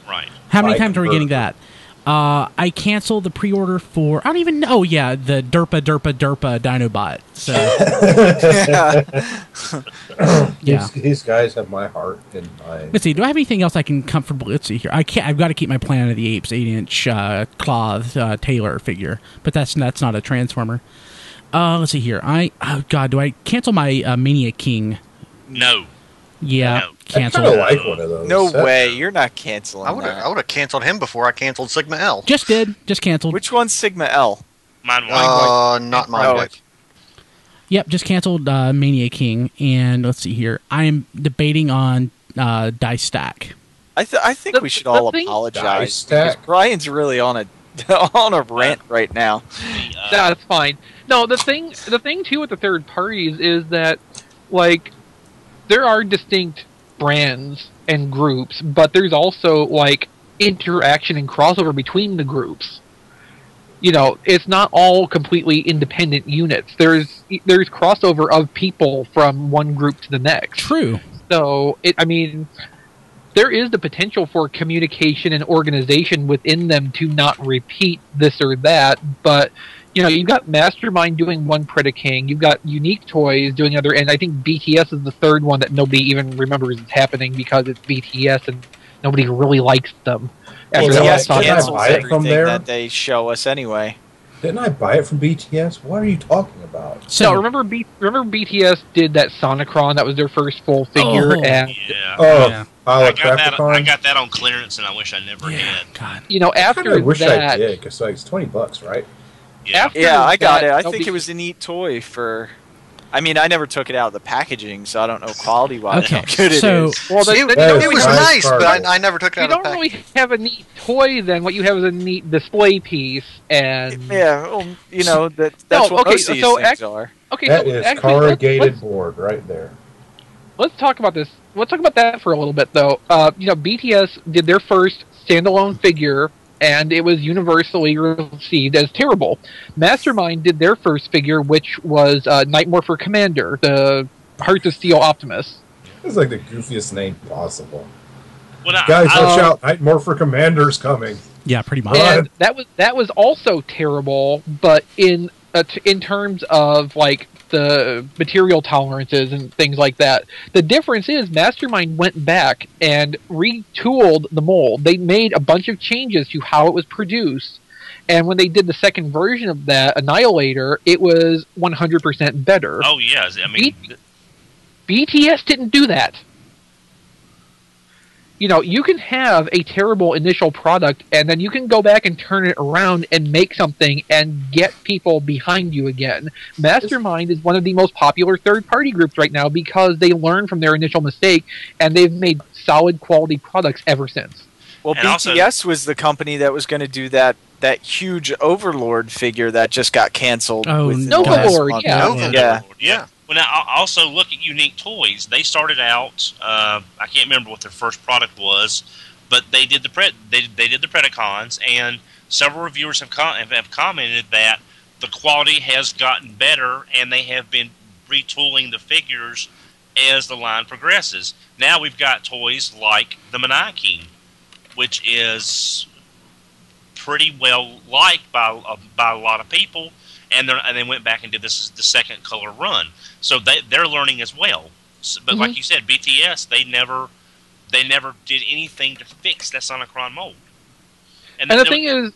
Right. How many times are we getting that? I canceled the pre-order for, I don't even know, the Derpa Dinobot. So, yeah. These guys have my heart in mind. Let's see, do I have anything else I can comfortably, let's see here. I've got to keep my Planet of the Apes 8-inch cloth Taylor figure, but that's not a Transformer. Let's see here. Do I cancel my Mania King? No. Yeah, No. cancel. I kind of like one of those. No way, you're not canceling I would have canceled him before I canceled Sigma L. Just canceled. Which one's Sigma L? Mine white. Not mine white. Yep, just canceled Mania King, and let's see here. I am debating on Dice Stack. I think we should all apologize because Brian's really on a rant right now. That's fine. No, the thing too with the third parties is that, like, there are distinct brands and groups, but there's also, like, interaction and crossover between the groups. You know, it's not all completely independent units. There's crossover of people from one group to the next. True. So, there is the potential for communication and organization within them to not repeat this or that, but, you know, you've got Mastermind doing one Predaking, you've got Unique Toys doing other, and I think BTS is the third one that nobody even remembers is happening because it's BTS and nobody really likes them. BTS Didn't I cancels buy it from everything there? that they show us anyway. Didn't I buy it from BTS? What are you talking about? So remember BTS did that Sonicron, that was their first full figure, and I got that on clearance, and I wish I never had. God. You know, after I wish that, I did, because it's $20, right? Yeah, I got it. I think it was a neat toy for. I mean, I never took it out of the packaging, so I don't know quality-wise how good it is. Well, it was nice, but I never took it out of the packaging. You don't really have a neat toy then. What you have is a neat display piece, and well, you know that's what most of these things are. Okay, that is corrugated board right there. Let's talk about this. Let's talk about that for a little bit, though. You know, BTS did their first standalone figure, and it was universally received as terrible. Mastermind did their first figure, which was Night Morpher Commander, the Hearts of Steel Optimus. It's like the goofiest name possible. Well, Guys, watch out! Night Morpher Commander's coming. Yeah, pretty much. And that was also terrible, but in terms of, like, the material tolerances and things like that. The difference is Mastermind went back and retooled the mold. They made a bunch of changes to how it was produced, and when they did the second version of that, Annihilator, it was 100% better. Oh, yeah. I mean... BTS didn't do that. You know, you can have a terrible initial product, and then you can go back and turn it around and make something and get people behind you again. Mastermind is one of the most popular third-party groups right now because they learned from their initial mistake, and they've made solid quality products ever since. Well, and BTS was the company that was going to do that huge Overlord figure that just got canceled. Oh, Overlord, yeah. Well, now, also look at Unique Toys. They started out, I can't remember what their first product was, but they did the Predacons, and several reviewers have commented that the quality has gotten better, and they have been retooling the figures as the line progresses. Now we've got toys like the Mania King, which is pretty well liked by a lot of people, and they went back and did this as the second color run. So they're learning as well. But like you said, BTS, they never did anything to fix that Sonicron mold. And the thing is...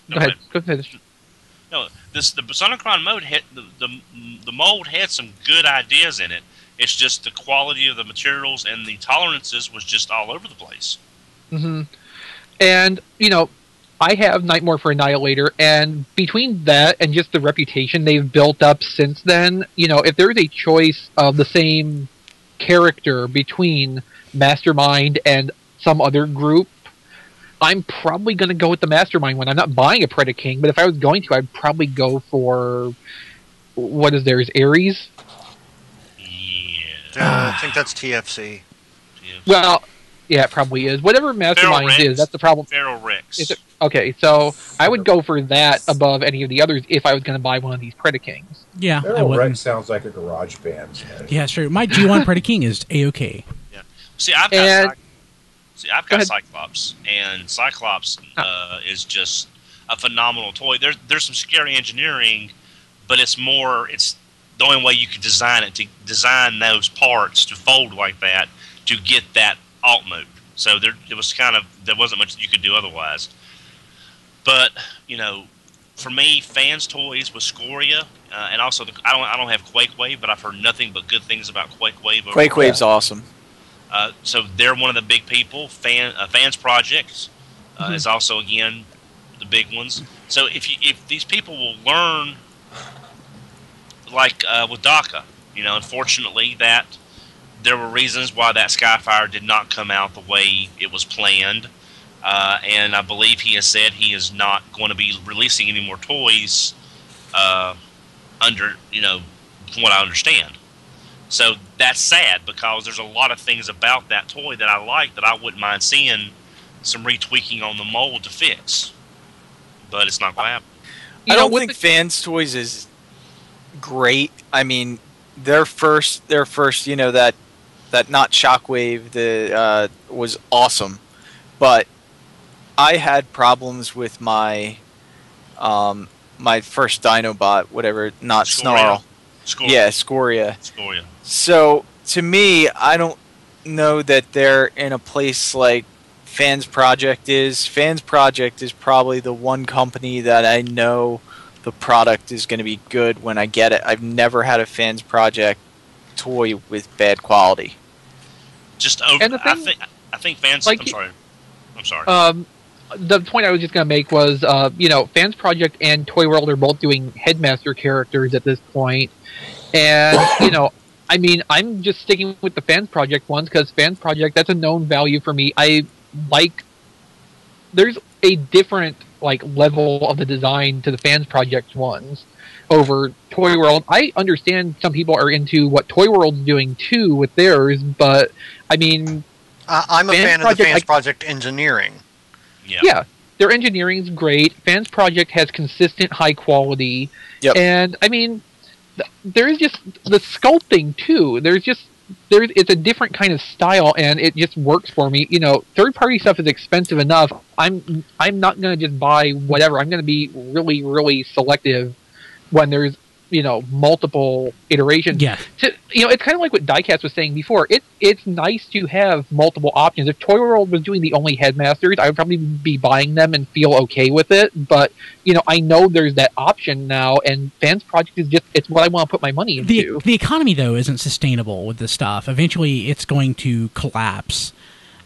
Go ahead. Go finish. No, the Sonicron mold the mold had some good ideas in it. It's just the quality of the materials and the tolerances was just all over the place. Mm-hmm. And, you know, I have Night Morpher Annihilator, and between that and just the reputation they've built up since then, you know, if there's a choice of the same character between Mastermind and some other group, I'm probably going to go with the Mastermind one. I'm not buying a Predaking, but if I was going to, I'd probably go for... What is theirs? Ares? Yeah. I think that's TFC. Well... Yeah, it probably is. Whatever Mastermind is, that's the problem. Feral Rex. Okay, so I would go for that above any of the others if I was going to buy one of these Predakings. Yeah, Feral Rex sounds like a garage band. Yeah, sure. My G1 Predaking is A-OK. Yeah. See, I've got... See, I've got Cyclops, and Cyclops is just a phenomenal toy. There's some scary engineering, but it's the only way you could design it, to design those parts to fold like that to get that alt mode. So there wasn't much you could do otherwise. But for me, fans toys with Scoria, and also I don't have Quake Wave, but I've heard nothing but good things about Quake Wave. Quake Wave's awesome. So they're one of the big people. Fans Project is also, again, the big ones. So if these people will learn, like with DACA, unfortunately that there were reasons why that Skyfire did not come out the way it was planned. And I believe he has said he is not going to be releasing any more toys under, from what I understand. So that's sad, because there's a lot of things about that toy that I like that I wouldn't mind seeing some retweaking on the mold to fix. But it's not going to happen. I don't think Fans Toys is great. I mean, their first, that not Shockwave, was awesome. But I had problems with my my first Dinobot, whatever, not Snarl. Scoria. Yeah, Scoria. So, to me, I don't know that they're in a place like Fans Project is. Fans Project is probably the one company that I know the product is going to be good when I get it. I've never had a Fans Project toy with bad quality. I think Fans... I'm sorry. The point I was just going to make was, Fans Project and Toy World are both doing Headmaster characters at this point. And, I'm just sticking with the Fans Project ones, because Fans Project, that's a known value for me. There's a different, level of the design to the Fans Project ones over Toy World. I understand some people are into what Toy World's doing, too, with theirs, but, I'm a fan of the Fans Project engineering. Yeah, their engineering's great. Fans Project has consistent high quality. Yep. And, there's just the sculpting, too. It's a different kind of style, and it just works for me. Third-party stuff is expensive enough. I'm not going to just buy whatever. I'm going to be really, really selective when there's, multiple iterations. Yeah. It's kind of like what Diecast was saying before. It's nice to have multiple options. If Toy World was doing the only Headmasters, I would probably be buying them and feel okay with it. But, I know there's that option now, and Fans Project is it's what I want to put my money into. The economy, though, isn't sustainable with this stuff. Eventually, it's going to collapse.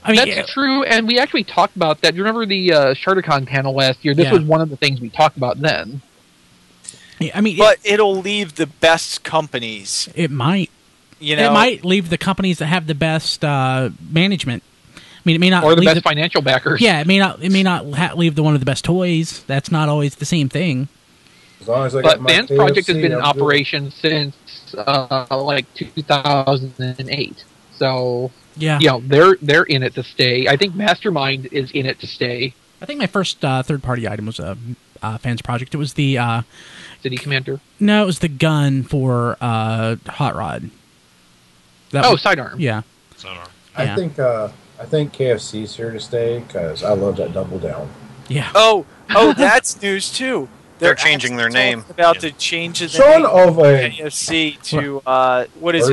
That's true, and we actually talked about that. Do you remember the ShardaCon panel last year? This was one of the things we talked about then. But it'll leave the best companies. It might. It might leave the companies that have the best management. It may not, or the best financial backers. Yeah, it may not leave one of the best toys. That's not always the same thing. As long as I but Fans Project has been in operation since 2008. So they're in it to stay. I think Mastermind is in it to stay. I think my first third-party item was a Fans Project. It was the City Commander. No, it was the gun for Hot Rod. Sidearm. Yeah. Sidearm. I think KFC's here to stay, because I love that Double Down. Yeah. Oh, that's news too. They're changing their name. About to change the Son name of a KFC to what is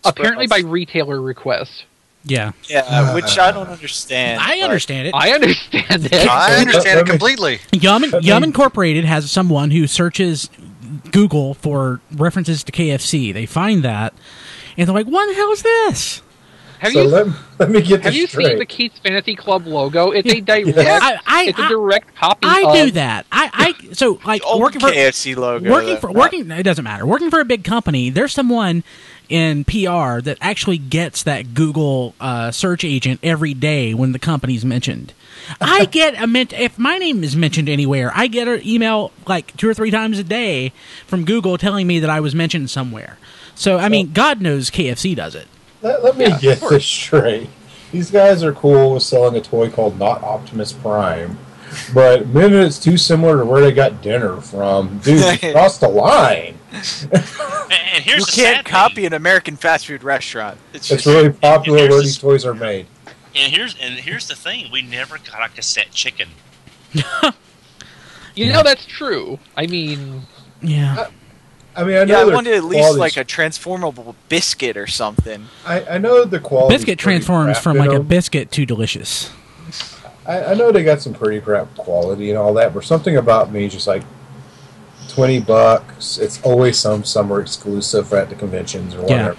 apparently by retailer request. Yeah. Yeah, which I don't understand. I understand it. I understand it. I understand it completely. Yum Incorporated has someone who searches Google for references to KFC. They find that, and they're like, "What the hell is this?" Let me get this Have you straight. seen the Keith's Fantasy Club logo? It's a direct. It's a direct copy. I do that. Working for KFC logo. It doesn't matter. Working for a big company, there's someone in PR that actually gets that Google search agent every day when the company's mentioned. I get if my name is mentioned anywhere, I get an email 2 or 3 times a day from Google telling me that I was mentioned somewhere. So God knows KFC does it. Let me get this straight. These guys are cool with selling a toy called Not Optimus Prime. But maybe it's too similar to where they got dinner from. Dude, you crossed the line. And here's You the can't sad copy thing. an American fast food restaurant. It's really popular here's where the- these toys are made. And here's the thing: we never got a cassette chicken. You know that's true. I mean, Yeah. I mean, I know Yeah, I their wanted at least quality's- like a transformable biscuit or something. I know the quality. Biscuit transforms from like a biscuit to delicious. I know they got some pretty crap quality and all that, but something about me just like $20. It's always some summer exclusive at the conventions or whatever.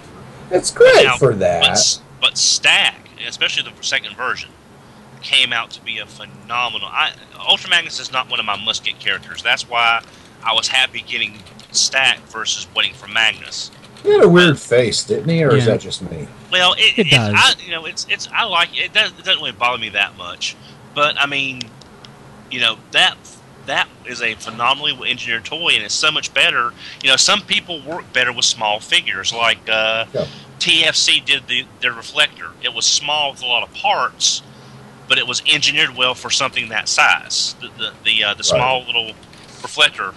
It's great Now, for that. But Stack, especially the second version, came out to be a phenomenal. Ultra Magnus is not one of my must-get characters. That's why I was happy getting Stack versus waiting for Magnus. He had a weird face, didn't he, or is Yeah. that just me? Well, It does. I like it. It doesn't really bother me that much. But I mean, that is a phenomenally engineered toy, and it's so much better. Some people work better with small figures, like TFC did their reflector. It was small with a lot of parts, but it was engineered well for something that size. The small little reflector,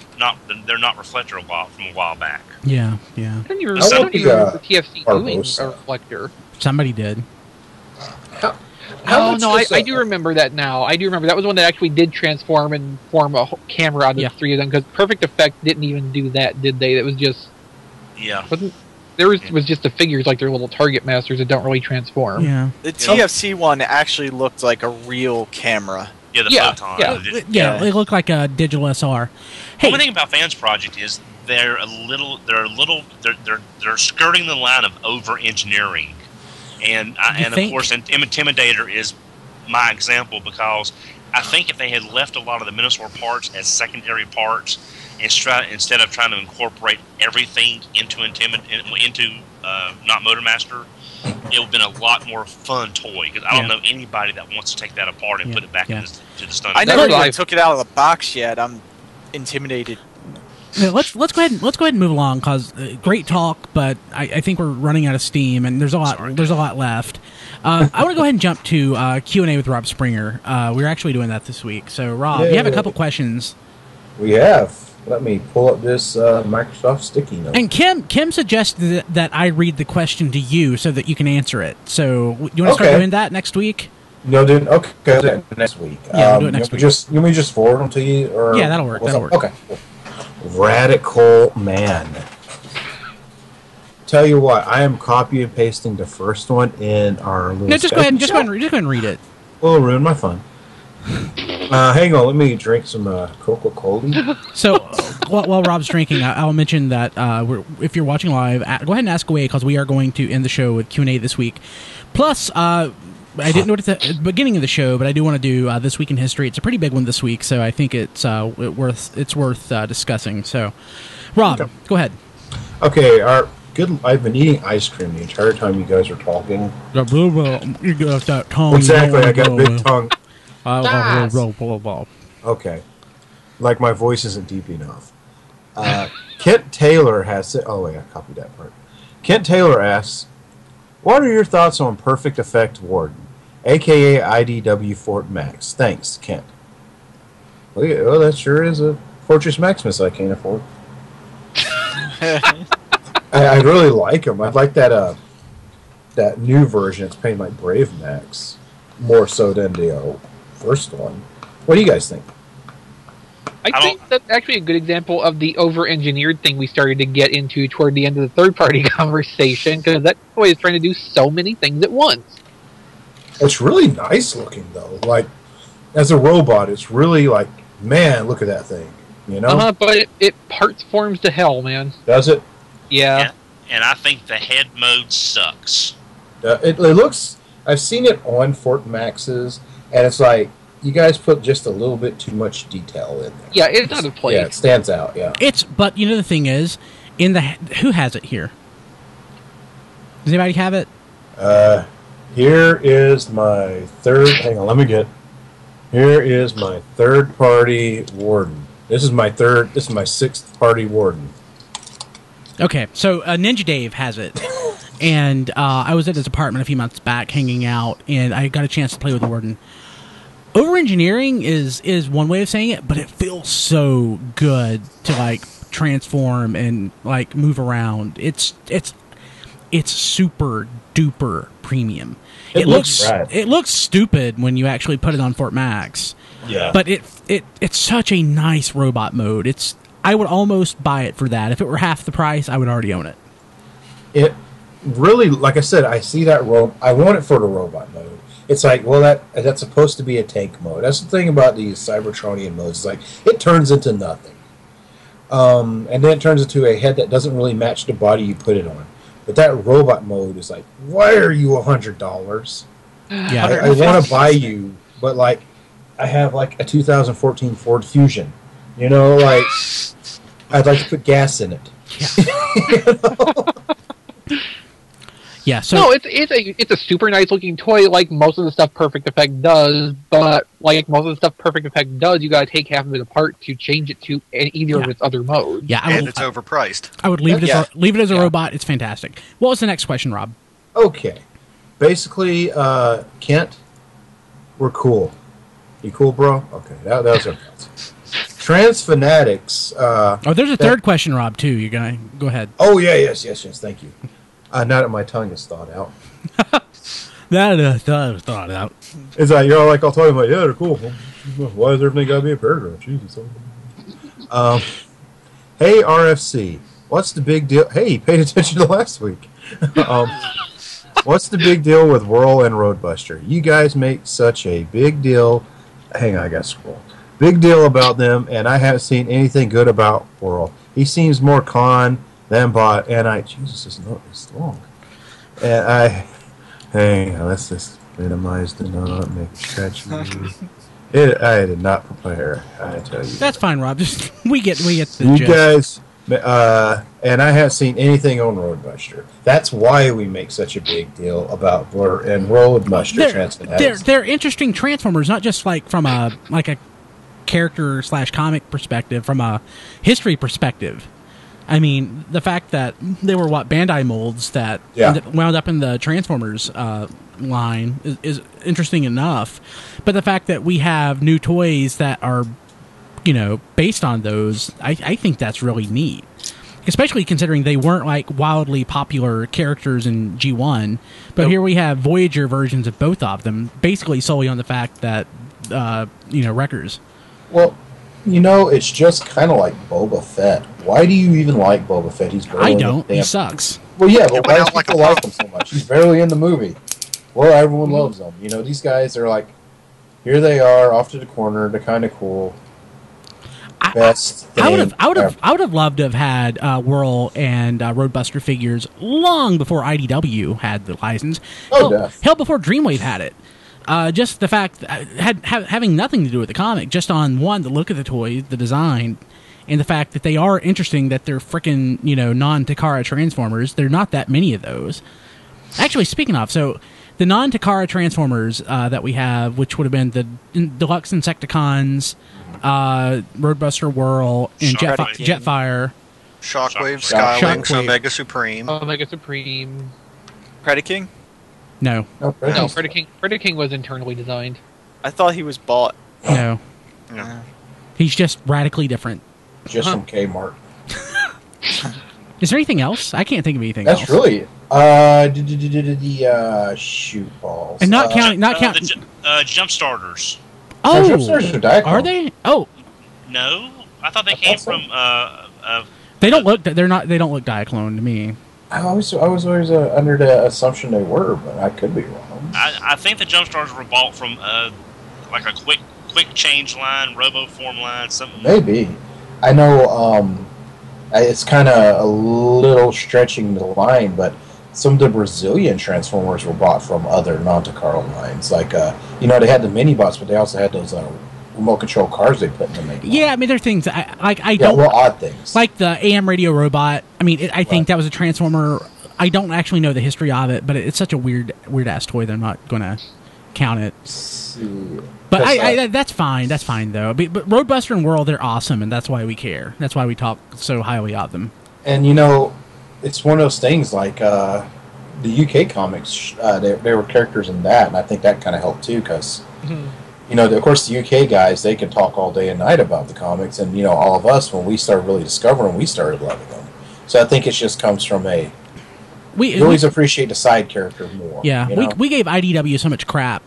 they're not reflector from a while back. Yeah. I don't even I want remember the TFC doing Barbosa. a reflector. Somebody did. How much No, is I do remember that now. I do remember that was one that actually did transform and form a camera out of the three of them, because Perfect Effect didn't even do that, did they? It was just... Yeah. Was just the figures like their little target masters that don't really transform. Yeah. The TFC one actually looked like a real camera. Yeah, the Yeah, photon. yeah. It looked like a digital SR. Hey, One thing about Fans Project is they're skirting the line of over engineering, and of think? course, Intimidator is my example, because I think if they had left a lot of the Minosaur parts as secondary parts, instead of trying to incorporate everything into not Motormaster, it would have been a lot more fun toy. Because I don't know anybody that wants to take that apart and put it back into the stun. I never That was- took it out of the box yet. I'm intimidated. let's go ahead and move along, because great talk, but I think we're running out of steam, and there's a lot left. I want to go ahead and jump to Q&A with Rob Springer. We're actually doing that this week. So Rob, you have a couple questions. We have. Let me pull up this Microsoft sticky note. And Kim suggested that I read the question to you so that you can answer it. So you want to start doing that next week? No, dude. Okay, I'll do it next week. Yeah, we'll do it next week. You want me to just forward them to you? Or Yeah, that'll work. That'll work. Okay. Radical Man. Tell you what, I am copy and pasting the first one in our little. No, just go ahead and read it. Will ruin my fun. Hang on, let me drink some Coca-Cola. So while Rob's drinking, I'll mention that if you're watching live, go ahead and ask away, because we are going to end the show with Q&A this week. Plus, I didn't know it at the beginning of the show, but I do want to do This Week in History. It's a pretty big one this week, so I think it's worth discussing. So, Rob, go ahead. Okay, I've been eating ice cream the entire time you guys are talking. You got that tongue. Exactly, I got a big tongue. tongue. Okay. Like my voice isn't deep enough. Kent Taylor has... Oh, wait, I copied that part. Kent Taylor asks, what are your thoughts on Perfect Effect Warden, a.k.a. IDW Fort Max? Thanks, Kent. Well, that sure is a Fortress Maximus I can't afford. I really like him. I like that new version. It's painted like Brave Max, more so than the first one. What do you guys think? I think that's actually a good example of the over-engineered thing we started to get into toward the end of the third-party conversation, because that toy is trying to do so many things at once. It's really nice looking, though. Like, as a robot, it's really like, man, look at that thing. You know? But it parts forms to hell, man. Does it? Yeah. And I think the head mode sucks. It looks... I've seen it on Fort Max's, and it's like, you guys put just a little bit too much detail in there. Yeah, it's out of place. Yeah, it stands out, yeah. But you know the thing is, who has it here? Does anybody have it? Here is my third... Hang on, let me get... Here is my third-party Warden. This is my sixth-party Warden. Okay, so Ninja Dave has it. And I was at his apartment a few months back hanging out, and I got a chance to play with Warden. over-engineering is one way of saying it, but it feels so good to like transform and like move around. It's super duper premium. It looks stupid when you actually put it on Fort Max. Yeah. But it's such a nice robot mode. I would almost buy it for that. If it were half the price, I would already own it. It really, like I said, I see that I want it for the robot mode. It's like, well, that's supposed to be a tank mode. That's the thing about these Cybertronian modes. It's like, it turns into nothing. And then it turns into a head that doesn't really match the body you put it on. But that robot mode is like, why are you $100? Yeah, I want to buy you, but like, I have like a 2014 Ford Fusion. You know, like, I'd like to put gas in it. Yeah. You know? Yeah, so no, it's a super nice looking toy, like most of the stuff Perfect Effect does. But like most of the stuff Perfect Effect does, you gotta take half of it apart to change it to either of its other modes. Yeah, And it's overpriced. I would leave it as a robot. It's fantastic. What was the next question, Rob? Okay, basically, Kent, we're cool. You cool, bro? Okay, that was our thoughts. Trans fanatics. There's a third question, Rob. Too. You're gonna go ahead. Oh yeah, yes. Thank you. Now that my tongue is thawed out. Thought out. Is that you're all like all talking about? Yeah, they're cool. Why does everything gotta be a paragraph? Jesus. Hey RFC, what's the big deal? Hey, you paid attention to last week. What's the big deal with Whirl and Roadbuster? You guys make such a big deal. Hang on, I got to scroll. Big deal about them, and I haven't seen anything good about Whirl. He seems more con than bot, and Jesus, this note is long. And hang on, let's just minimize the note, make it stretchy. I did not prepare, I tell you. That's fine, Rob. Just we get the you gist. Guys, and I haven't seen anything on Roadbuster. That's why we make such a big deal about Whirl and Roadbuster Transfanatics. They're interesting Transformers, not just like from a character / comic perspective, from a history perspective. I mean, the fact that they were Bandai molds that wound up in the Transformers line is interesting enough. But the fact that we have new toys that are, based on those, I think that's really neat. Especially considering they weren't like wildly popular characters in G1, but here we have Voyager versions of both of them, basically solely on the fact that wreckers. Well, it's just kind of like Boba Fett. Why do you even like Boba Fett? He's barely I don't. He sucks. Well, yeah, but why do people like him so much? He's barely in the movie. Well, everyone loves him. These guys are like, here they are, off to the corner. They're kind of cool. I would have loved to have had Whirl and Roadbuster figures long before IDW had the license. Hell, before Dreamwave had it. Just the fact that having nothing to do with the comic, just on one, the look of the toy, the design, and the fact that they are interesting, that they're frickin' non-Takara Transformers. There are not that many of those. Actually, speaking of, so the non-Takara Transformers that we have, which would have been the Deluxe Insecticons, Roadbuster Whirl, and Jetfire. Shockwave, Skywing, Omega Supreme. Omega Supreme. Predaking? No. Predaking was internally designed. I thought he was bought. No. He's just radically different. Just from Kmart. Is there anything else? I can't think of anything else. That's really the shoot balls. And not counting the jump starters. Oh, jump starters are Diaclone. Are they? Oh, no. I thought they came from. They don't look. They don't look Diaclone to me. I was always under the assumption they were, but I could be wrong. I think the jump starters were bought from like a quick change line, RoboForm line, something. Maybe. I know it's kind of a little stretching the line, but some of the Brazilian Transformers were bought from other non-Takara lines. Like, they had the mini-bots, but they also had those remote control cars they put in the main line. Yeah, I mean, there are things I don't... well, odd things. Like the AM radio robot. I mean, I think that was a Transformer. I don't actually know the history of it, but it's such a weird-ass toy that I'm not going to count it. But that's fine. That's fine, though. But Roadbuster and Whirl, they're awesome, and that's why we care. That's why we talk so highly of them. And, it's one of those things, like, the UK comics, there were characters in that, and I think that kind of helped, too, because, you know, of course, the UK guys, they can talk all day and night about the comics, and, you know, all of us, when we started really discovering them, we started loving them. So I think it just comes from we always appreciate the side character more. Yeah, you know? we gave IDW so much crap,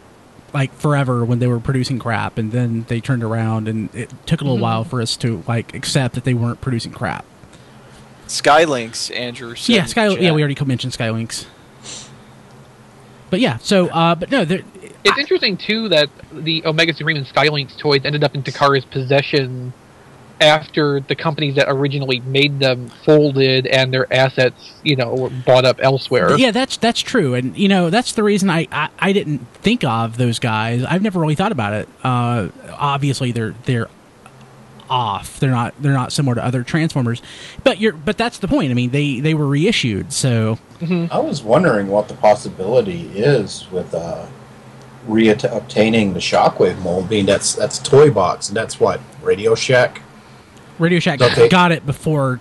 like, forever when they were producing crap, and then they turned around, and it took a little while for us to, like, accept that they weren't producing crap. Skylinks, Andrew. Yeah, we already mentioned Skylinks. But yeah, so, but no, it's interesting, too, that the Omega Supreme and Skylinks toys ended up in Takara's possession after the companies that originally made them folded and their assets, you know, were bought up elsewhere. Yeah, that's true. And, you know, that's the reason I didn't think of those guys. I've never really thought about it. Obviously, they're off. They're not similar to other Transformers. But that's the point. I mean, they were reissued, so... I was wondering what the possibility is with obtaining the Shockwave mold, being that's Toy Box, and that's what, Radio Shack? Radio Shack got it before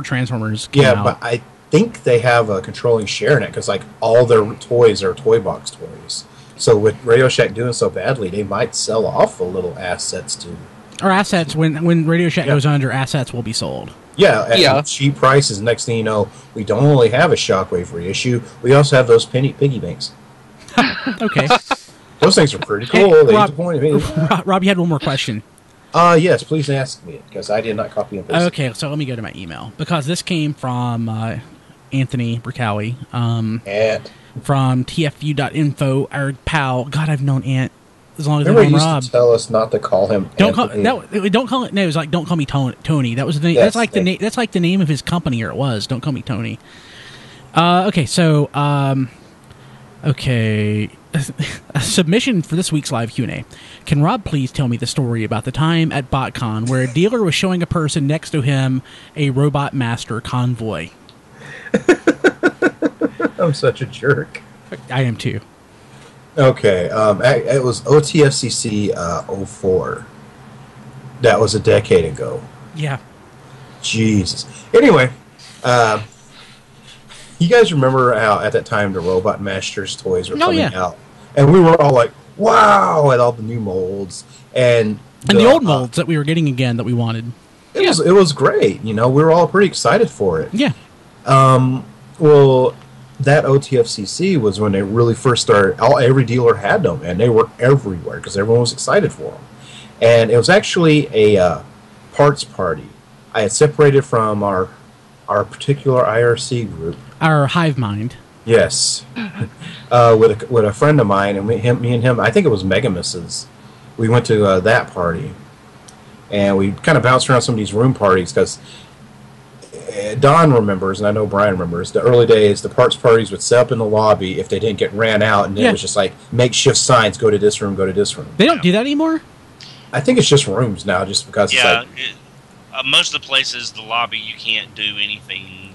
Transformers came out. But I think they have a controlling share in it, because like all their toys are Toy Box toys. So with Radio Shack doing so badly, they might sell off a little assets to... Or assets, when Radio Shack goes under, assets will be sold. Yeah, at cheap prices. Next thing you know, we don't only have a Shockwave reissue, we also have those piggy banks. Okay. Those things are pretty cool. Hey, Rob, you had one more question. Yes, please ask me it, because I did not copy and paste. Okay, so let me go to my email, because this came from Anthony Bricali, from tfu.info, our pal. God, I've known Ant as long as I've known Rob. Used to tell us not to call him Don't call it was like, don't call me Tony. That was the name. That's like the name of his company, or it was. Don't call me Tony. Okay, so okay. A submission for this week's live Q&A. Can Rob please tell me the story about the time at Botcon where a dealer was showing a person next to him a Robot Master convoy? I'm such a jerk. I am too. Okay, it was OTFCC 04. That was a decade ago. Yeah. Jesus. Anyway, you guys remember how at that time the Robot Masters toys were coming out? And we were all like, wow, at all the new molds. And the old molds that we were getting again that we wanted. It was great. You know, we were all pretty excited for it. Yeah. Well, that OTFCC was when they really first started. Every dealer had them, and they were everywhere because everyone was excited for them. And it was actually a parts party. I had separated from our particular IRC group. Our hive mind. Yes. With a friend of mine, and me and him, I think it was Megamis's. We went to that party. And we kind of bounced around some of these room parties because Don remembers, and I know Brian remembers, the early days, the parts parties would set up in the lobby if they didn't get ran out, and it was just like makeshift signs, go to this room, go to this room. They don't do that anymore? I think it's just rooms now, just because it's like... most of the places, the lobby, you can't do anything.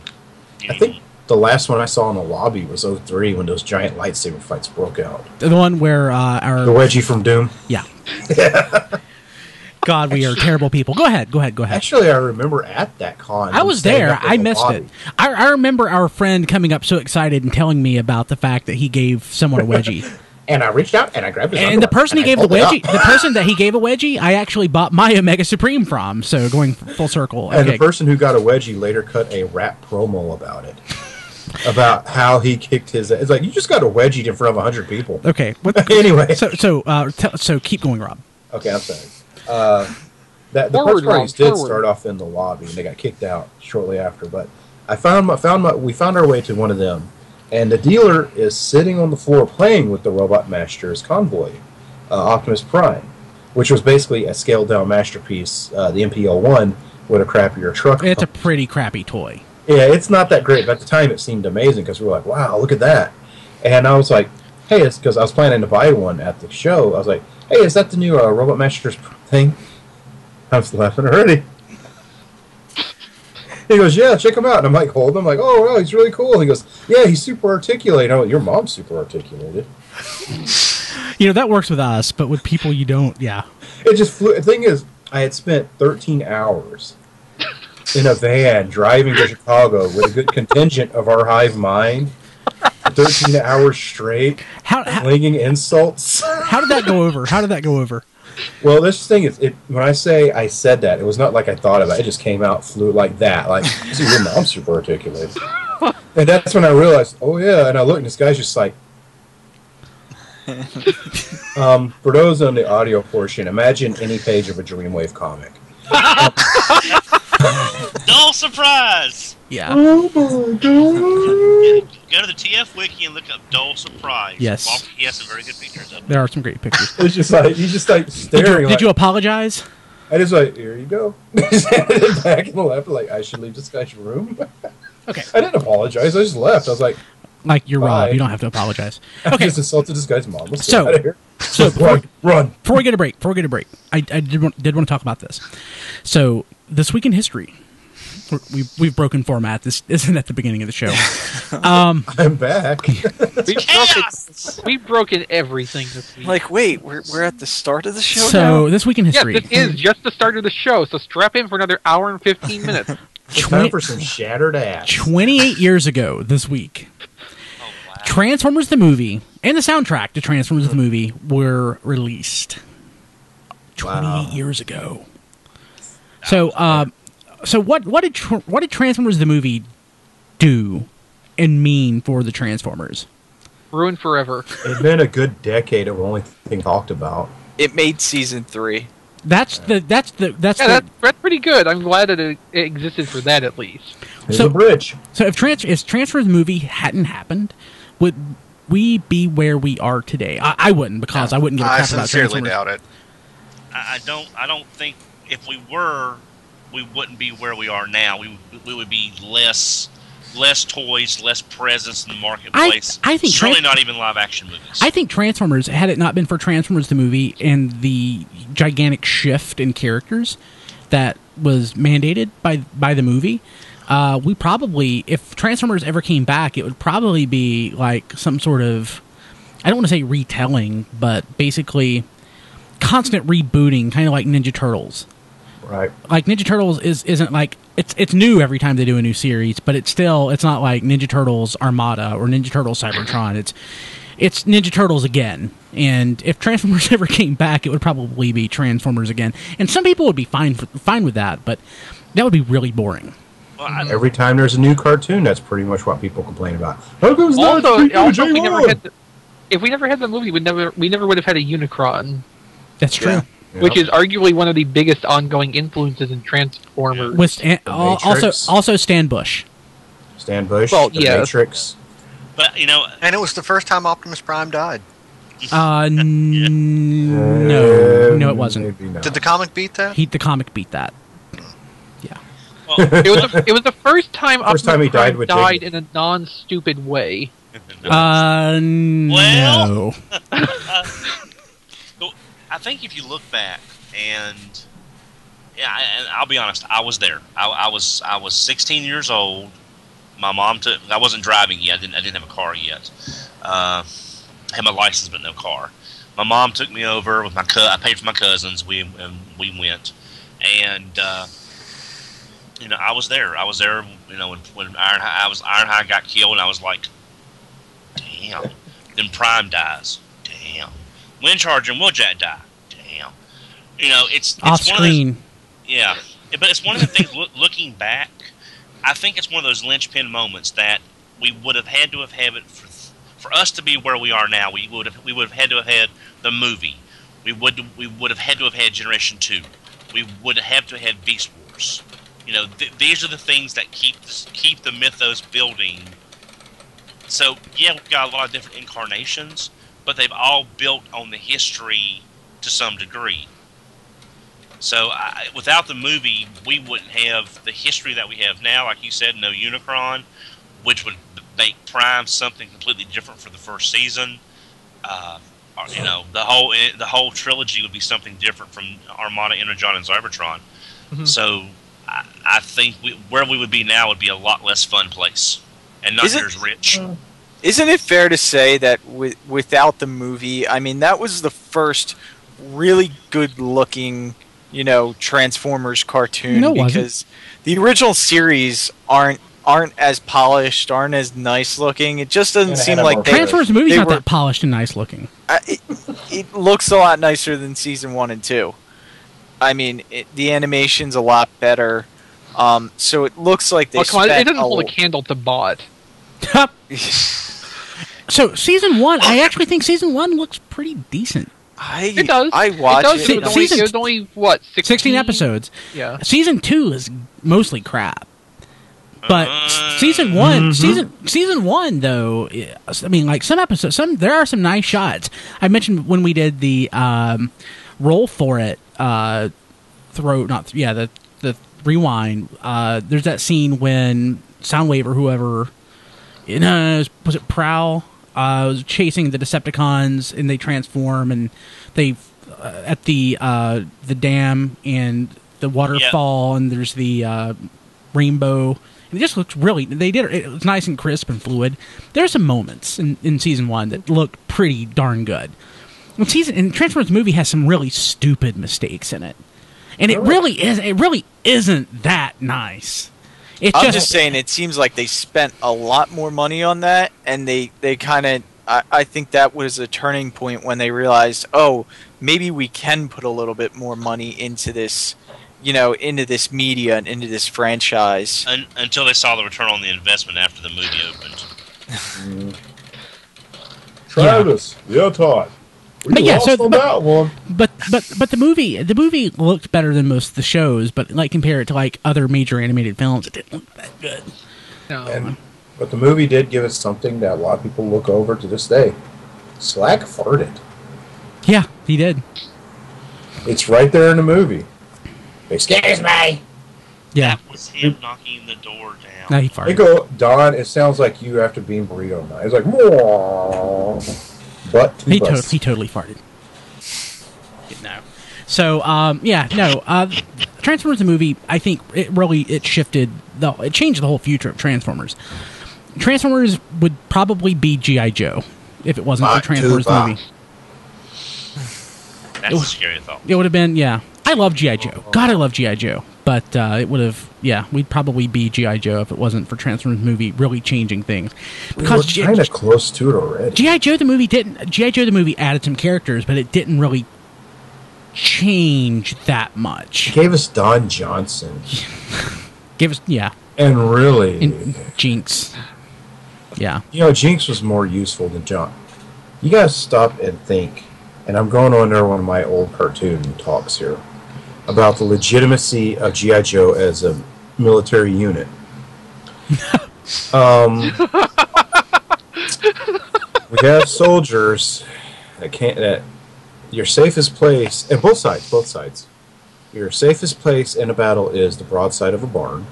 I think the last one I saw in the lobby was 03 when those giant lightsaber fights broke out. The one where the Wedgie from Doom? Yeah. God, we are terrible people. Go ahead. Actually, I remember at that con. I was there. I missed it. I remember our friend coming up so excited and telling me about the fact that he gave someone a wedgie. And I reached out and I grabbed his underwear. And the person he gave the wedgie, the person that he gave a wedgie, I actually bought my Omega Supreme from. So going full circle. And the person who got a wedgie later cut a rap promo about it. About how he kicked his... It's like, you just got a wedgie in front of 100 people. Okay. Anyway. So keep going, Rob. Okay, I'm sorry. The parts parties did start off in the lobby, and they got kicked out shortly after. But we found our way to one of them, and the dealer is sitting on the floor playing with the Robot Master's convoy, Optimus Prime, which was basically a scaled down masterpiece, the MPL-1 with a crappier truck. It's a pretty crappy toy. Yeah, it's not that great, but at the time it seemed amazing because we were like, wow, look at that. And I was like, hey, it's because I was planning to buy one at the show. I was like, hey, is that the new Robot Masters thing? I was laughing already. He goes, yeah, check him out. And I'm like, hold him. I'm like, oh, wow, he's really cool. And he goes, yeah, he's super articulated. I'm like, your mom's super articulated. You know, that works with us, but with people you don't, yeah. It just flew. The thing is, I had spent 13 hours in a van driving to Chicago with a good contingent of our hive mind to 13 hours straight, slinging insults. How did that go over? Well, this thing is, when I say I said that, it was not like I thought about it. It just came out, flew like that. Like, see, your mom's super articulate. And that's when I realized, oh yeah, and I looked, and this guy's just like... for those on the audio portion, imagine any page of a Dreamwave comic. Dull surprise! Yeah. Oh my god! Go to the TF Wiki and look up Dull Surprise. Yes. He has some very good pictures of it. There are some great pictures. It's just like, he's just like staring. Did you apologize? I just like, here you go. Just handed it back and left, like, I should leave this guy's room. Okay. I didn't apologize, I just left. I was like, you're Rob, you don't have to apologize. I Okay. just insulted this guy's mom. Let's So- get out of here. So run. Before we get a break, I did want to talk about this. So, this week in history. We've broken format. This isn't at the beginning of the show. I'm back. We've broken everything this week. Like, wait, we're at the start of the show now? So, this week in history. Yes, this is just the start of the show, so strap in for another hour and 15 minutes. It's time for some shattered ass. 28 years ago this week, Transformers the movie and the soundtrack to Transformers the movie were released. 28 years ago. So what did Transformers the movie do and mean for the Transformers? Ruined forever. It's been a good decade of only thing talked about. It made season 3. That's That's pretty good. I'm glad that it existed for that at least. There's a bridge. So if Transformers the movie hadn't happened, would we be where we are today? I wouldn't, because I wouldn't give a crap about sincerely Transformers. doubt it. I don't think if we were, we wouldn't be where we are now. We would be less toys, less presence in the marketplace. I think certainly not even live action movies. I think Transformers, had it not been for Transformers the movie and the gigantic shift in characters that was mandated by the movie, we probably, if Transformers ever came back, it would probably be like some sort of, I don't want to say retelling, but basically constant rebooting, kind of like Ninja Turtles. Right. Like Ninja Turtles isn't like, it's new every time they do a new series, but it's not like Ninja Turtles Armada or Ninja Turtles Cybertron. It's Ninja Turtles again. And if Transformers ever came back, it would probably be Transformers again. And some people would be fine with that, but that would be really boring. Well, Every time there's a new cartoon, that's pretty much what people complain about. Also, if we never had the movie, we never would have had a Unicron. That's true. Yeah. Which is arguably one of the biggest ongoing influences in Transformers. With also Stan Bush. Stan Bush, Well, the yeah. Matrix. But And it was the first time Optimus Prime died. No, it wasn't. Maybe not. Did the comic beat that? The comic beat that. Yeah. well, it was the first time First time he died with died dignity. in a non-stupid way. No. I think if you look back and I'll be honest, I was there. I was 16 years old. My mom I wasn't driving yet. I didn't have a car yet. I had my license but no car. My mom took me over with I paid for my cousins. We went, and I was there. I was there. When Ironhide got killed, and I was like, damn. Then Prime dies. Damn. Windcharger and Wheeljack die. Damn. It's Off one screen. Of those, yeah, but it's one of the things. Looking back, I think it's one of those linchpin moments that we would have had to have had it for us to be where we are now. We would have had to have had the movie. We would have had to have had Generation 2. We would have had to have had Beast Wars. These are the things that keep the mythos building. So yeah, we've got a lot of different incarnations, but they've all built on the history to some degree. So without the movie, we wouldn't have the history that we have now. Like you said, no Unicron, which would make Prime something completely different for the first season. The whole trilogy would be something different from Armada, Energon, and Cybertron. Mm-hmm. So I think where we would be now would be a lot less fun place, and not near as rich. Isn't it fair to say that without the movie, I mean, that was the first really good-looking, Transformers cartoon? No, it because the original series aren't aren't as polished, aren't as nice looking. It just doesn't seem like Transformers the movie's not that polished and nice looking. It looks a lot nicer than season 1 and 2. I mean, the animation's a lot better. So it looks like they it doesn't hold a candle to Bot. So season 1, I actually think season 1 looks pretty decent. It does. I watched it. It was only what 16 episodes. Yeah. Season 2 is mostly crap. But season 1, season 1 though, I mean, like some episodes, there are some nice shots. I mentioned when we did the roll for it, the rewind. There's that scene when Soundwave or whoever, was it Prowl? Was chasing the Decepticons and they transform and they at the dam and the waterfall and there's the rainbow. It just looks really. It was nice and crisp and fluid. There are some moments in season 1 that look pretty darn good. And Transformers movie has some really stupid mistakes in it, and it really isn't that nice. I'm just saying, it seems like they spent a lot more money on that, and they kind of. I think that was a turning point when they realized, oh, maybe we can put a little bit more money into this. Into this media and into this franchise. Until they saw the return on the investment after the movie opened. Travis, you're taught. But the movie looked better than most of the shows, but compare it to other major animated films, it didn't look that good. No. But the movie did give us something that a lot of people look over to this day. Slack farted. Yeah, he did. It's right there in the movie. Excuse me. Yeah. That was him knocking the door down. No, he farted. They go, Don, it sounds like you after being burrito night. He's like, whoa. But he totally farted. No. So, Transformers the movie, I think it changed the whole future of Transformers. Transformers would probably be G.I. Joe if it wasn't for Transformers the movie. That's a scary thought. It would have been, yeah. I love G.I. Joe. God, I love G.I. Joe. But it would have, we'd probably be G.I. Joe if it wasn't for Transformers movie really changing things. Because we're kind of close to it already. G.I. Joe the movie added some characters, but it didn't really change that much. It gave us Don Johnson. And really... And Jinx. Yeah. Jinx was more useful than John. You guys stop and think, and I'm going on there one of my old cartoon talks here, about the legitimacy of G.I. Joe as a military unit. We have soldiers that your safest place, and both sides, your safest place in a battle is the broadside of a barn.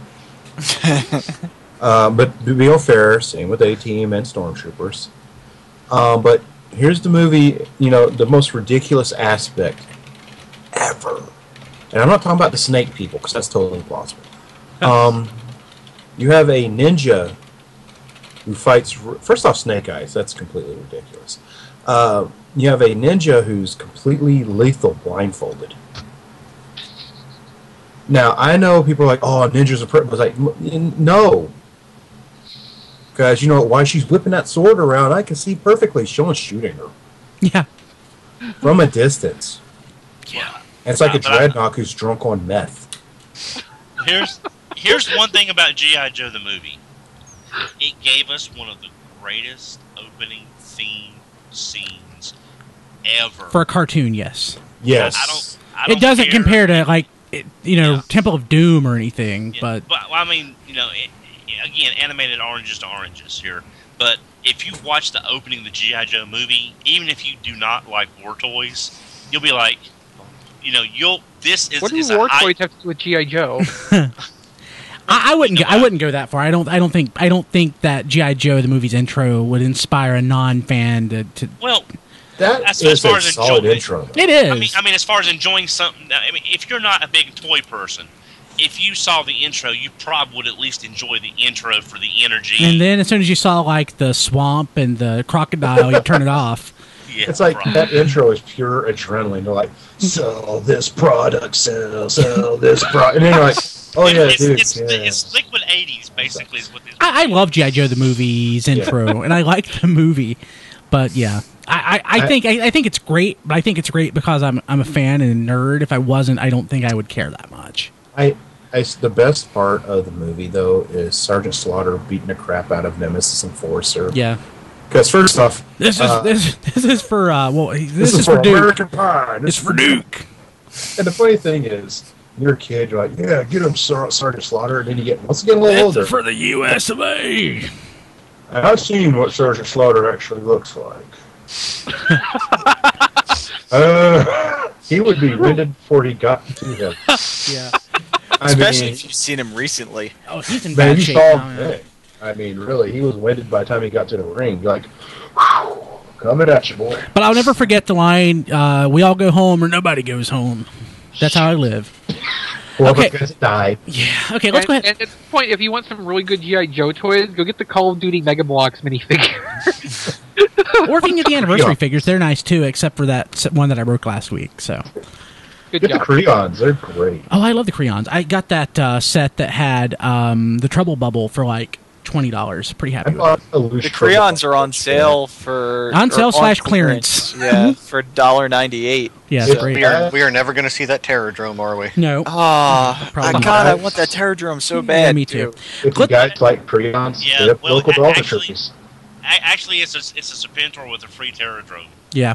But to be all fair, same with A-Team and Stormtroopers. But here's the movie, the most ridiculous aspect ever. And I'm not talking about the snake people, because that's totally implausible. You have a ninja who fights... First off, Snake Eyes. That's completely ridiculous. You have a ninja who's completely lethal blindfolded. Now, I know people are like, oh, ninjas are... I was like, no. Because, while she's whipping that sword around, I can see perfectly someone's shooting her. Yeah. From a distance. Yeah. And it's like a dreadnought who's drunk on meth. Here's one thing about G.I. Joe the movie. It gave us one of the greatest opening theme scenes ever. For a cartoon, yes. Yes. I don't it doesn't care. compare to, Temple of Doom or anything, but... I mean, again, animated oranges to oranges here. But if you watch the opening of the G.I. Joe movie, even if you do not like war toys, you'll be like... What do war toys have to do with G.I. Joe? I wouldn't go that far. I don't think that G.I. Joe the movie's intro would inspire a non-fan to. Well, that's as far as a solid intro. It is. I mean, as far as enjoying something. I mean, if you're not a big toy person, if you saw the intro, you probably would at least enjoy the intro for the energy. And then as soon as you saw the swamp and the crocodile, you turn it off. Yeah, it's like that intro is pure adrenaline. They're like, sell this product, sell this product. And then you're like, Oh yeah, it's liquid 80s basically. Is what these I love G.I. Joe the movie's intro, and I like the movie, but yeah, I think it's great. But I think it's great because I'm a fan and a nerd. If I wasn't, I don't think I would care that much. The best part of the movie though is Sergeant Slaughter beating the crap out of Nemesis Enforcer. Yeah. Because first off, this is for this is for Duke. American Pie. It's for Duke. And the funny thing is, you're a kid. You're like, yeah, get him, Sergeant Slaughter. And then you get once again a little older. For the U.S. of A. I've seen what Sergeant Slaughter actually looks like. He would be winded before he got to him. Yeah. Especially if you've seen him recently. Oh, he's in bad shape now. I mean, really, he was winded by the time he got to the ring. You're like, whew, coming at you, boy. But I'll never forget the line, we all go home or nobody goes home. That's how I live. Well, okay. Because die. Yeah. Okay, let's go ahead. And at this point, if you want some really good G.I. Joe toys, go get the Call of Duty Mega Bloks minifigure. Or if you can get the anniversary figures, they're nice too, except for that one that I broke last week. So. Good Get job. the crayons. They're great. Oh, I love the crayons. I got that set that had the Trouble Bubble for like $20. Pretty happy with it. The crayons are on sale for... On sale / clearance. Yeah, for $1.98. Yeah, So- great. We are never going to see that Terrordrome, are we? No. God, I want that Terrordrome so bad. Yeah, me too. If you guys like crayons, Yeah, hit up well, local dollar actually- shirts. Actually, it's a Serpentor with a free Terrordrome. Yeah.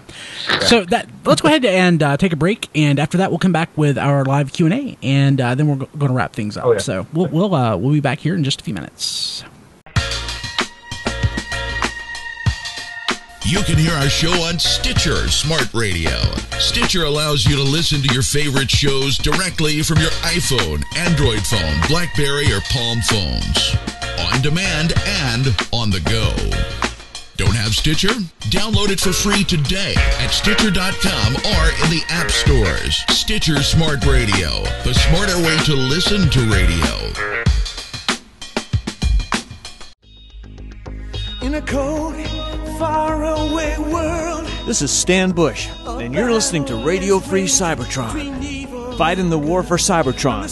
So let's go ahead and take a break, and after that we'll come back with our live Q&A, and then we're going to wrap things up. Oh, yeah. So we'll be back here in just a few minutes. You can hear our show on Stitcher Smart Radio. Stitcher allows you to listen to your favorite shows directly from your iPhone, Android phone, BlackBerry, or Palm phones. On demand and on the go. Don't have Stitcher? Download it for free today at Stitcher.com or in the app stores. Stitcher Smart Radio, the smarter way to listen to radio. In a cold, faraway world. This is Stan Bush, and you're listening to Radio Free Cybertron. Fighting the war for Cybertron,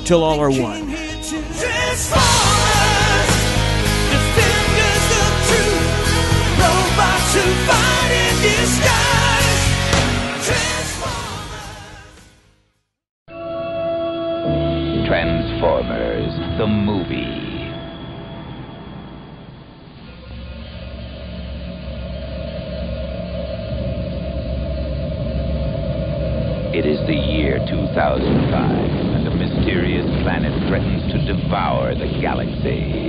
till all are one. Defenders of truth, robots who fight in disguise. Transformers, the movie. It is the year 2005, and a mysterious planet threatens to devour the galaxy.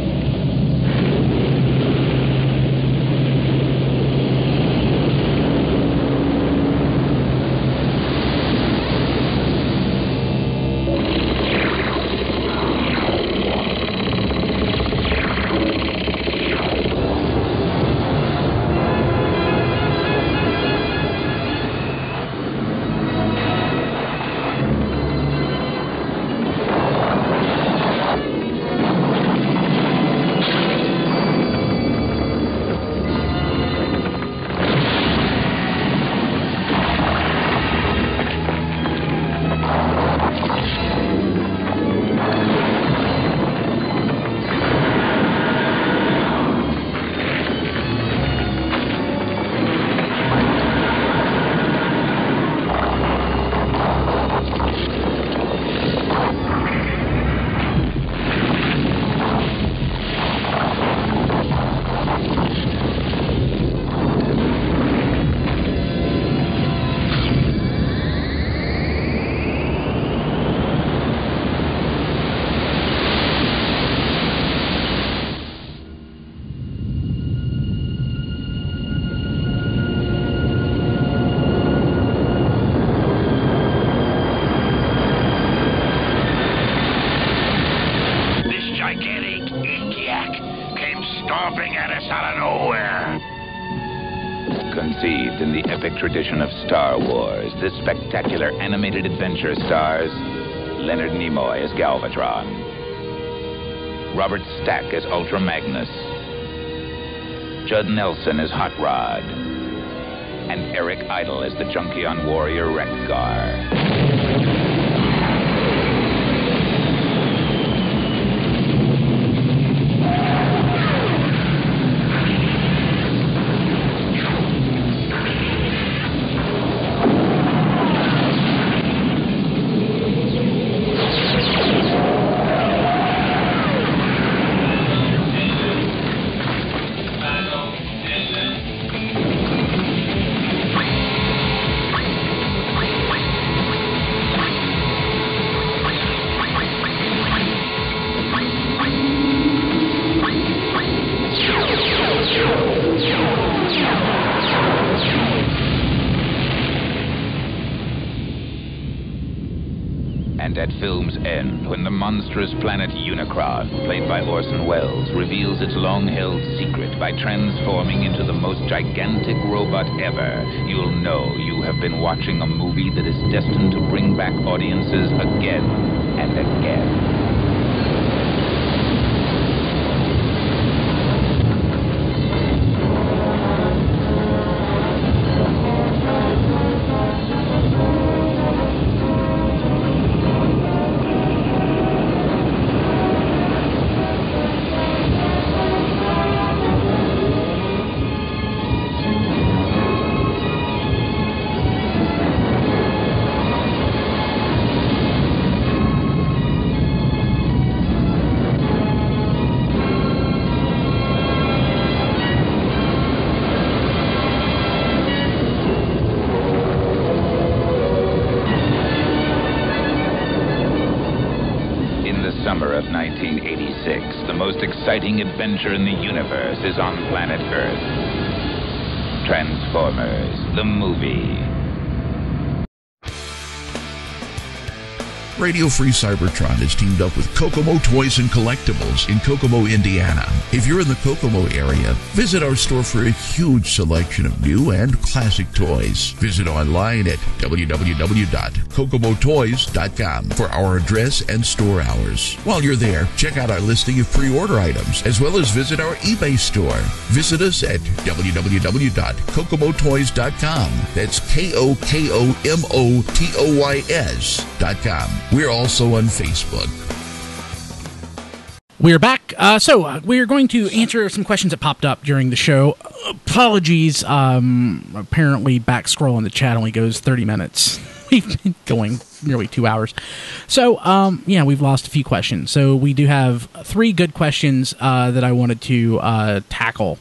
Conceived in the epic tradition of Star Wars, this spectacular animated adventure stars Leonard Nimoy as Galvatron, Robert Stack as Ultra Magnus, Judd Nelson as Hot Rod, and Eric Idle as the Junkion Warrior Wreck-Gar. And at film's end, when the monstrous planet Unicron, played by Orson Welles, reveals its long-held secret by transforming into the most gigantic robot ever, you'll know you have been watching a movie that is destined to bring back audiences again and again. Exciting adventure in the universe is on planet Earth. Transformers, the movie. Radio Free Cybertron has teamed up with Kokomo Toys and Collectibles in Kokomo, Indiana. If you're in the Kokomo area, visit our store for a huge selection of new and classic toys. Visit online at www.kokomotoys.com for our address and store hours. While you're there, check out our listing of pre-order items, as well as visit our eBay store. Visit us at www.kokomotoys.com. That's KOKOMOTOYS.com. We're also on Facebook. We're back. We're going to answer some questions that popped up during the show. Apologies. Apparently, back scroll in the chat only goes 30 minutes. We've been going nearly 2 hours. So, we've lost a few questions. So, we do have 3 good questions that I wanted to tackle.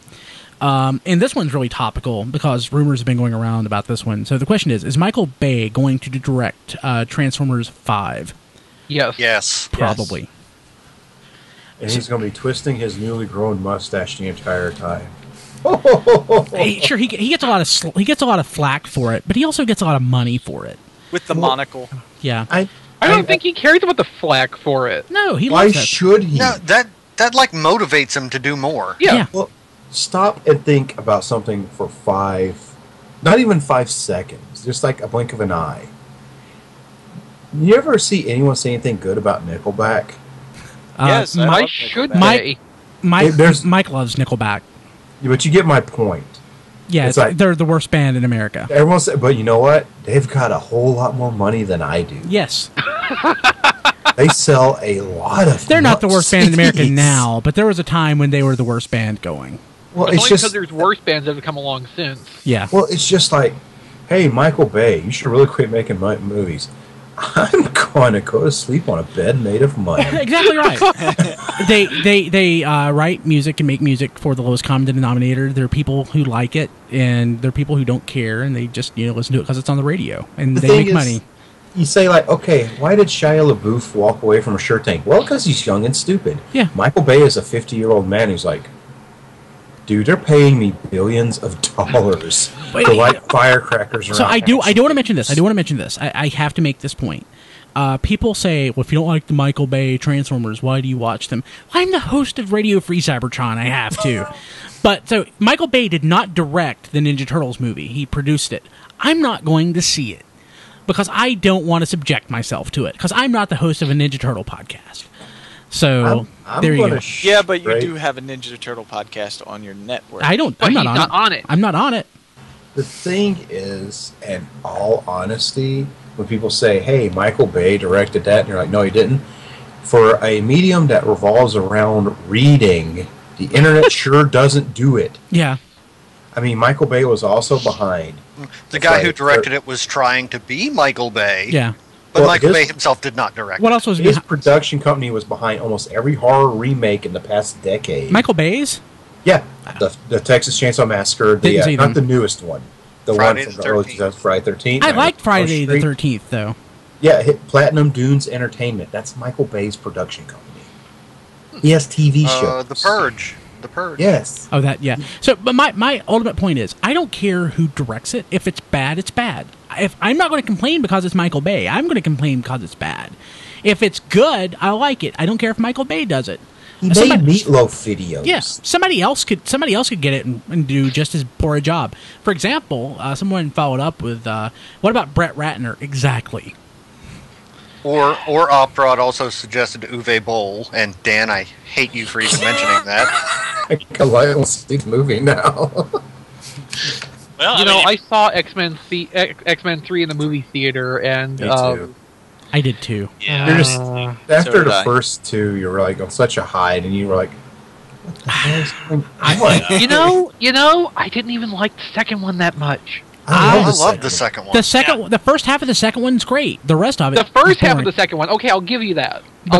And this one's really topical because rumors have been going around about this one. So the question is Michael Bay going to direct Transformers 5? Yes. Probably. And he's going to be twisting his newly grown mustache the entire time. Hey, sure, he gets a lot of he gets a lot of flack for it, but he also gets a lot of money for it. With the monocle. Yeah. I don't think he cares about the flack for it. No, he Why loves that. should he? No, that like motivates him to do more. Yeah. Well, stop and think about something for not even 5 seconds, just like a blink of an eye. You ever see anyone say anything good about Nickelback? Yes, Mike should be. Mike loves Nickelback. But you get my point. Yeah, it's like, they're the worst band in America. Everyone said, but you know what? They've got a whole lot more money than I do. Yes. They sell a lot of They're not the worst band in America CDs. now, but there was a time when they were the worst band going. Well, it's it's only just because there's worse bands that have come along since. Yeah. Well, it's just like, hey, Michael Bay, you should really quit making movies. I'm going to go to sleep on a bed made of money. Exactly right. They write music and make music for the lowest common denominator. There are people who like it, and there are people who don't care, and they just listen to it because it's on the radio, and they make money. You say, like, okay, why did Shia LaBeouf walk away from a Sure Tank? Well, because he's young and stupid. Yeah. Michael Bay is a 50-year-old man who's like, dude, they're paying me billions of dollars to light firecrackers around. So I do want to mention this. I have to make this point. People say, well, if you don't like the Michael Bay Transformers, why do you watch them? Well, I'm the host of Radio Free Cybertron. I have to. But so Michael Bay did not direct the Ninja Turtles movie. He produced it. I'm not going to see it because I don't want to subject myself to it because I'm not the host of a Ninja Turtle podcast. So there you go. Yeah, but you do have a Ninja Turtle podcast on your network. I'm not on it. I'm not on it. The thing is, in all honesty, when people say, hey, Michael Bay directed that, and you're like, no, he didn't. For a medium that revolves around reading, the internet sure doesn't do it. Yeah. I mean, Michael Bay was also behind. The guy who directed it was trying to be Michael Bay. Yeah. But Michael Bay himself did not direct What else was his production company was behind almost every horror remake in the past decade. Michael Bay's? Yeah, the Texas Chainsaw Massacre, not the newest one, the Friday one from the the early 13th. 2000s, Friday 13th. I liked Friday the 13th, though. Yeah, hit Platinum Dunes Entertainment. That's Michael Bay's production company. He has TV shows. The Purge. The Purge. Yes. Oh, that, yeah. So, but my ultimate point is, I don't care who directs it. If it's bad, it's bad. if I'm not going to complain because it's Michael Bay, I'm going to complain because it's bad. If it's good, I like it. I don't care if Michael Bay does it. He made Meatloaf videos. Yes, somebody else could get it and do just as poor a job. For example, someone followed up with, what about Brett Ratner? Exactly. Or Oprod also suggested Uwe Boll, and Dan, I hate you for even mentioning that. I can see the movie now. Well, I saw X-Men 3 in the movie theater, and Me too. I did too. Yeah. After the first two, you were like on such a high, and you were like, "What the hell is going on?" I didn't even like the second one that much. I love the second one. The first half of the second one's great. The rest of it, the first half of the second one, okay, I'll give you that. I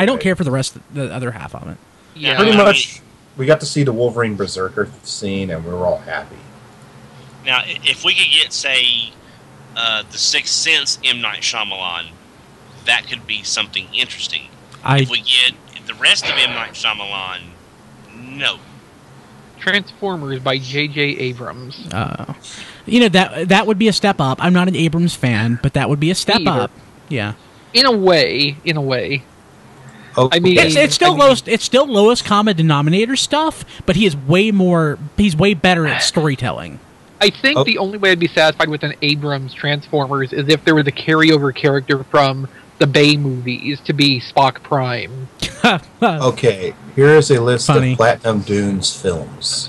don't care for the rest of the other half of it. Yeah, pretty much. We got to see the Wolverine Berserker scene, and we were all happy. Now, if we could get, say, the Sixth Sense M. Night Shyamalan, that could be something interesting. If we get the rest of M. Night Shyamalan, no. Transformers by J.J. Abrams. That would be a step up. I'm not an Abrams fan, but that would be a step up. Yeah. In a way. Okay. I mean, it's still lowest common denominator stuff, but he's way better at storytelling. I think the only way I'd be satisfied with an Abrams Transformers is if there was a carryover character from the Bay movies to be Spock Prime. Okay, here is a list of Platinum Dunes films.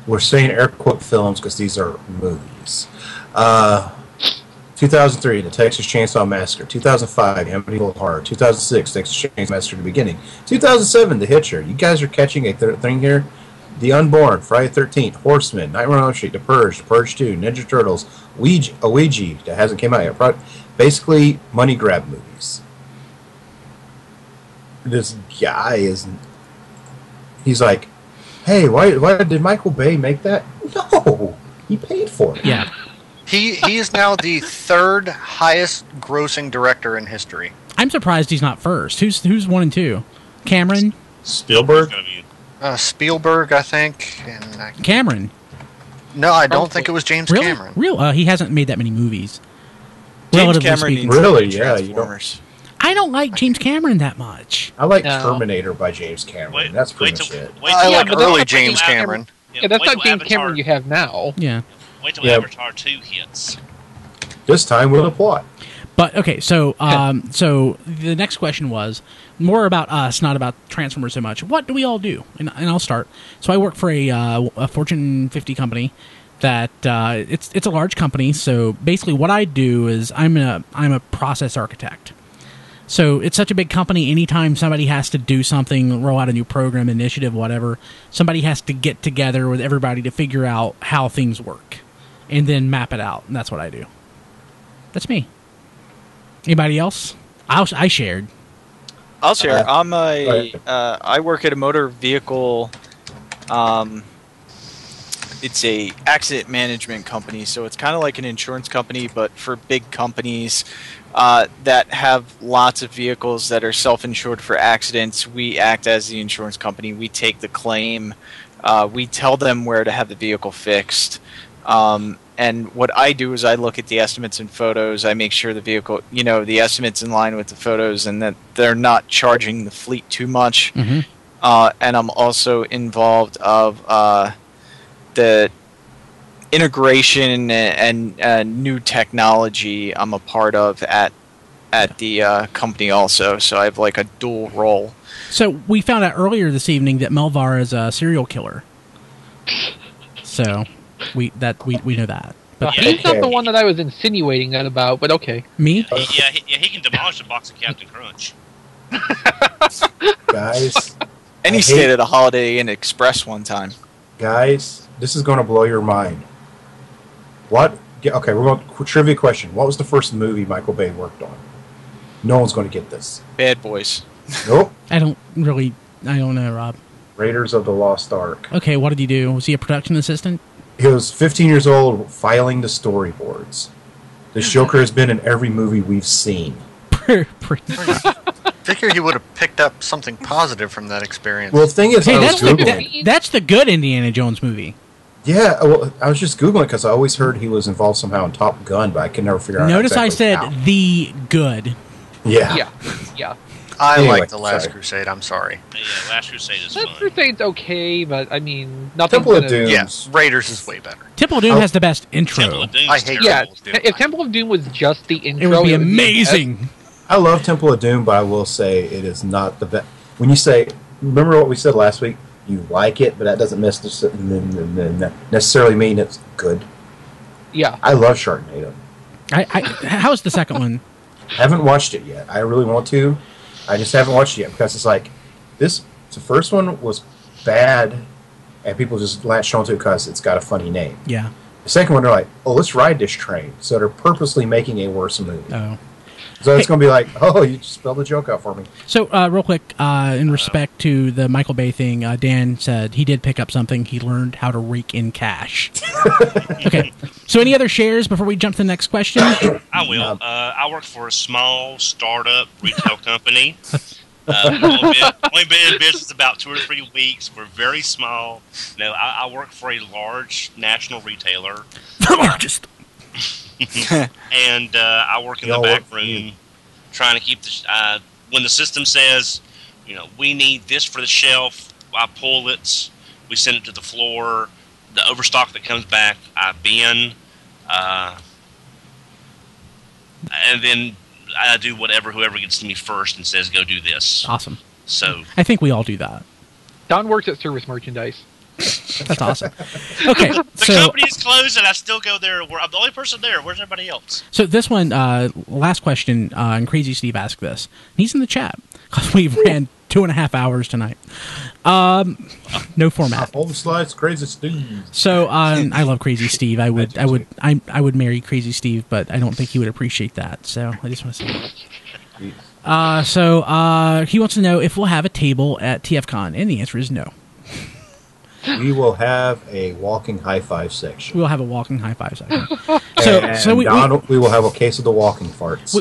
We're saying air quote films because these are movies. 2003, The Texas Chainsaw Massacre. 2005, Amityville Horror. 2006, Texas Chainsaw Massacre: The Beginning. 2007, The Hitcher. You guys are catching a thing here. The Unborn, Friday the 13th, Horseman, Nightmare on Elm Street, The Purge 2, Ninja Turtles, Ouija that hasn't came out yet. Basically, money grab movies. This guy he's like, hey, why did Michael Bay make that? No, he paid for it. Yeah. He is now the third highest grossing director in history. I'm surprised he's not first. Who's 1 and 2? Cameron? Spielberg? Spielberg, I think. And Cameron? No, I don't think it was James Cameron. He hasn't made that many movies. James Cameron needs Transformers. I don't like James Cameron that much. I like Terminator by James Cameron. That's pretty much it. I like early James Cameron. Yeah, that's not James Cameron you have now. Yeah. Wait till Avatar 2 hits. This time with a plot. But okay, so so the next question was more about us, not about Transformers so much. What do we all do? And I'll start. So I work for a Fortune 50 company that it's a large company. So basically, what I do is I'm a process architect. So it's such a big company. Anytime somebody has to do something, roll out a new program, initiative, whatever, somebody has to get together with everybody to figure out how things work, and then map it out. And that's what I do. That's me. Anybody else? I shared. I'll share. I work at a motor vehicle. It's a accident management company, so it's kind of like an insurance company, but for big companies that have lots of vehicles that are self-insured for accidents. We act as the insurance company. We take the claim. We tell them where to have the vehicle fixed. And what I do is I look at the estimates and photos. I make sure the vehicle, the estimates in line with the photos, and that they're not charging the fleet too much. Mm-hmm. And I'm also involved of the integration and new technology. I'm a part of at the company also. So I have like a dual role. So we found out earlier this evening that Melvar is a serial killer. So we know that. But he's not the one that I was insinuating that about, but okay. Me? Yeah, he can demolish a box of Captain Crunch. Guys. And he stayed at a Holiday Inn Express one time. Guys, this is going to blow your mind. What? Okay, we're going to trivia question. What was the first movie Michael Bay worked on? No one's going to get this. Bad Boys. Nope. I don't know, Rob. Raiders of the Lost Ark. Okay, what did he do? Was he a production assistant? He was 15 years old, filing the storyboards. This Joker has been in every movie we've seen. I figure he would have picked up something positive from that experience. Well, the thing is, that's the good Indiana Jones movie. Yeah, well, I was just Googling because I always heard he was involved somehow in Top Gun, but I can never figure out Notice exactly I said how. the good. Yeah. I Anyway, like The Last sorry. Crusade. I'm sorry. Yeah, Last Crusade is That fun. Crusade's okay, but I mean, nothing. Temple of Doom. Yes, Raiders is way better. Temple of Doom has the best intro. Temple of Doom I is hate terrible. Yeah, if Temple of Doom was just the intro, It would be amazing. I love Temple of Doom, but I will say it is not the best. When you say, remember what we said last week? You like it, but that doesn't necessarily mean it's good. Yeah. I love Sharknado. How's the second one? Haven't watched it yet. I really want to. I just haven't watched it yet because it's like this. The first one was bad, and people just latched onto it because it's got a funny name. Yeah. The second one, they're like, "Oh, let's ride this train." So they're purposely making a worse movie. Oh. So it's going to be like, "Oh, you just spelled the joke out for me." So, real quick, in respect to the Michael Bay thing, Dan said he did pick up something. He learned how to rake in cash. Okay. So, any other shares before we jump to the next question? I will. I work for a small startup retail company. Only been in business about 2 or 3 weeks. We're very small. No, I work for a large national retailer. The largest. And I work in the back room trying to keep the... when the system says, we need this for the shelf, I pull it, we send it to the floor. The overstock that comes back, I bin. And then I do whoever gets to me first and says, go do this. Awesome. So I think we all do that. Don works at Service Merchandise. That's awesome. Okay. The company is closed and I still go there. I'm the only person there. Where's everybody else? So this one, last question, and Crazy Steve asked this. He's in the chat because we ran 2.5 hours tonight. No format. Home slides, Crazy Steve. So I love Crazy Steve. I would marry Crazy Steve, but I don't think he would appreciate that. So I just want to say that. So he wants to know if we'll have a table at TFCon, and the answer is no. We will have a walking high five section. We'll have a walking high five section. We will have a case of the walking farts.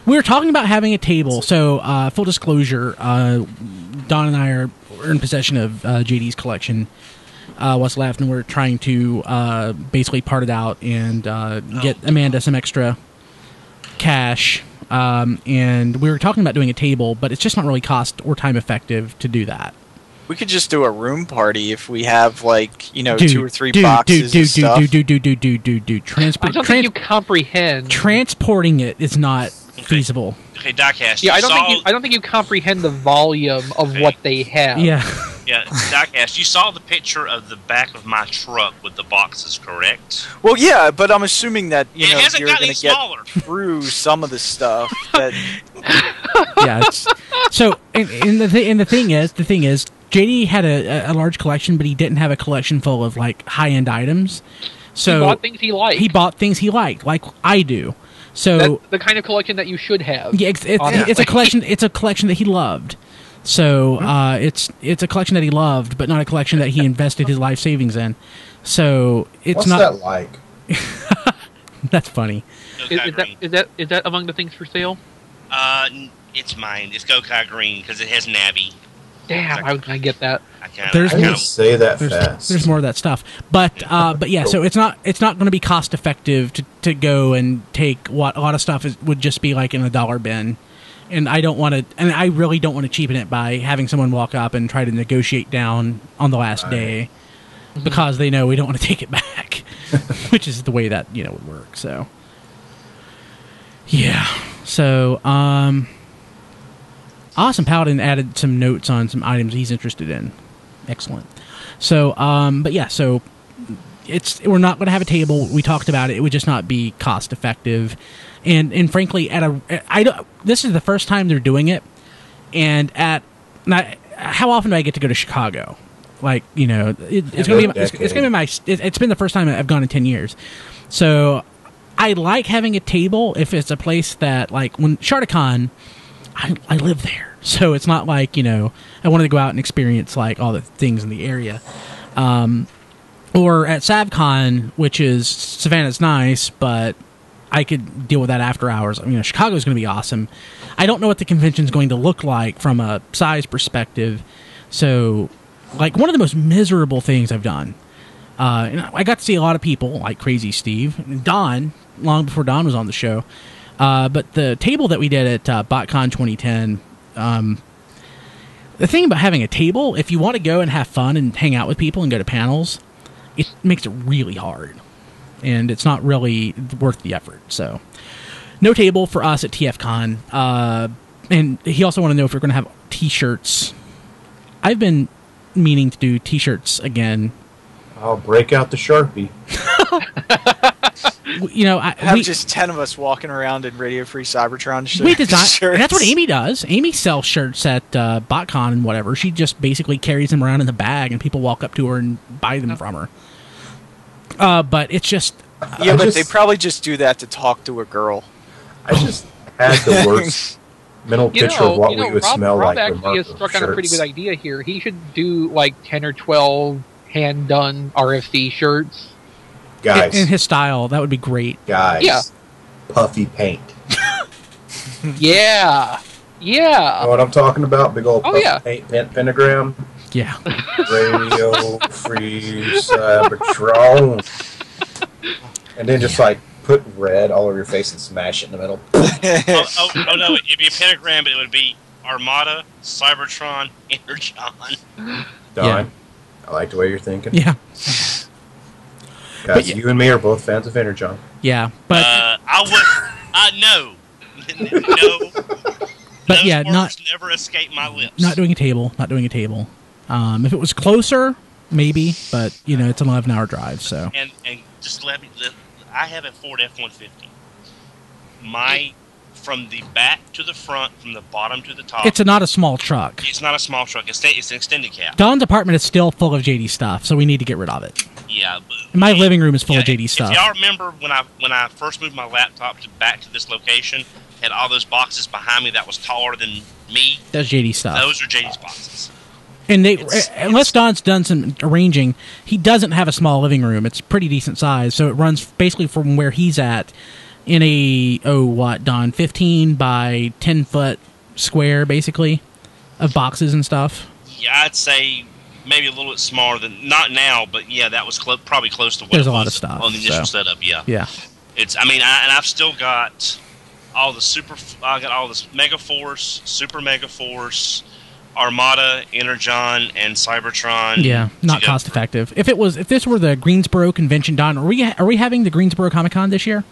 We were talking about having a table. So full disclosure, Don and I are in possession of JD's collection. What's left, and we're trying to basically part it out and get Amanda some extra cash. And we were talking about doing a table, but it's just not really cost or time effective to do that. We could just do a room party if we have, 2 or 3 boxes of stuff. I don't think you comprehend. Transporting it is not feasible. Okay, Diecast. Yeah, I don't think you comprehend the volume of what they have. Yeah. Yeah, Diecast, you saw the picture of the back of my truck with the boxes, correct? Well, yeah, but I'm assuming that you're hasn't going gotten to get smaller. through some of the stuff. That Yeah. So, and the thing is, JD had a large collection, but he didn't have a collection full of high-end items. So he bought things he liked. He bought things he liked, like I do. So that's the kind of collection that you should have. Yeah, it's a collection. It's a collection that he loved. So it's a collection that he loved, but not a collection that he invested his life savings in. So it's What's not. that like? That's funny. Is that among the things for sale? It's mine. It's Gokai Green because it has Navi. Damn, I was gonna get that. Say that fast. There's more of that stuff, but yeah. So it's not going to be cost effective to go and take what a lot of stuff would just be like in a dollar bin, and I really don't want to cheapen it by having someone walk up and try to negotiate down on the last day because they know we don't want to take it back, which is the way that would work. So yeah. So Awesome Paladin added some notes on some items he's interested in. Excellent. So, but yeah, so we're not going to have a table. We talked about it. It would just not be cost effective, and frankly, this is the first time they're doing it. And how often do I get to go to Chicago? It's going to be my. It's been the first time I've gone in 10 years. So I like having a table if it's a place that when Shardicon, I live there. So it's not like, I wanted to go out and experience all the things in the area. Or at SavCon, which is Savannah's nice, but I could deal with that after hours. Chicago's going to be awesome. I don't know what the convention's going to look like from a size perspective. So, one of the most miserable things I've done And I got to see a lot of people, like Crazy Steve, and Don, long before Don was on the show. But the table that we did at Botcon 2010, the thing about having a table, if you want to go and have fun and hang out with people and go to panels, it makes it really hard. And it's not really worth the effort. So, no table for us at TFCon. And he also wanted to know if we're going to have T-shirts. I've been meaning to do T-shirts again. I'll break out the Sharpie. You know, we just 10 of us walking around in Radio Free Cybertron shirts. We design. That's what Amy does. Amy sells shirts at Botcon and whatever. She just basically carries them around in the bag, and people walk up to her and buy them from her. But it's just... they probably just do that to talk to a girl. I just had the worst mental picture of what we would smell Rob like. Actually has struck on a pretty good idea here. He should do like 10 or 12 hand-done RFC shirts. Guys. In his style, that would be great. Guys. Yeah. Puffy paint. Yeah. Yeah. You know what I'm talking about? Big old puffy paint pentagram. Yeah. Radio Free Cybertron. And then just like put red all over your face and smash it in the middle. oh no, it'd be a pentagram, but it would be Armada, Cybertron, Energon. Don, I like the way you're thinking. Yeah. Guys, you and me are both fans of Energon. Yeah, but no. But those yeah, words never escape my lips. Not doing a table. If it was closer, maybe, but you know, it's an 11-hour drive, so. And just I have a Ford F-150. From the back to the front, from the bottom to the top. It's not a small truck. It's not a small truck. It's an extended cab. Don's apartment is still full of JD stuff, so we need to get rid of it. Yeah. My living room is full of JD stuff. If y'all remember when I first moved my laptop back to this location, had all those boxes behind me that was taller than me. That's JD stuff. Those are JD's boxes. And unless Don's done some arranging, he doesn't have a small living room. It's pretty decent size, so it runs basically from where he's at in a, Don, 15 by 10 foot square, basically, of boxes and stuff. Yeah, I'd say maybe a little bit smaller than, not now, but yeah, that was probably close to what There's it a lot was of stuff on the initial setup, yeah. Yeah. I've still got all the I got all this Megaforce, Super Megaforce, Armada, Energon, and Cybertron. Yeah, not cost effective. If this were the Greensboro convention, Don, are we having the Greensboro Comic Con this year?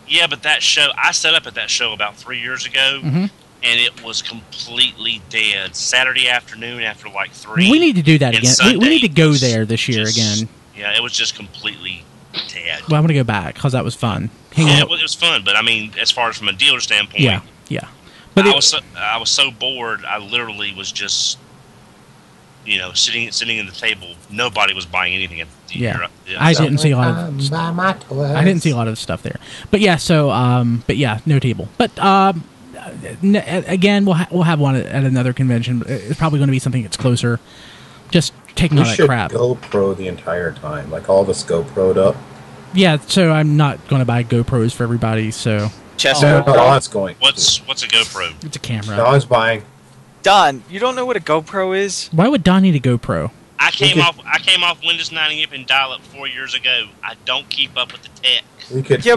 Yeah, but that show, I set up at that show about 3 years ago, mm-hmm. and it was completely dead. Saturday afternoon after like 3. We need to do that again. We need to go there this year again. Yeah, it was just completely dead. Well, I'm going to go back because that was fun. It was fun, but I mean, as far as from a dealer standpoint, yeah. But I was so bored. I literally was just, sitting in the table. Nobody was buying anything at the year. I didn't see a lot of. I didn't see a lot of stuff there. But yeah, no table. But again, we'll have one at another convention. It's probably going to be something that's closer. Just taking all that crap. We should GoPro the entire time, like all of us GoPro'd up. Yeah, so I'm not going to buy GoPros for everybody. So Don's going. What's a GoPro? It's a camera. Don's buying. Don, you don't know what a GoPro is? Why would Don need a GoPro? I came off Windows 98 and dial-up 4 years ago. I don't keep up with the tech.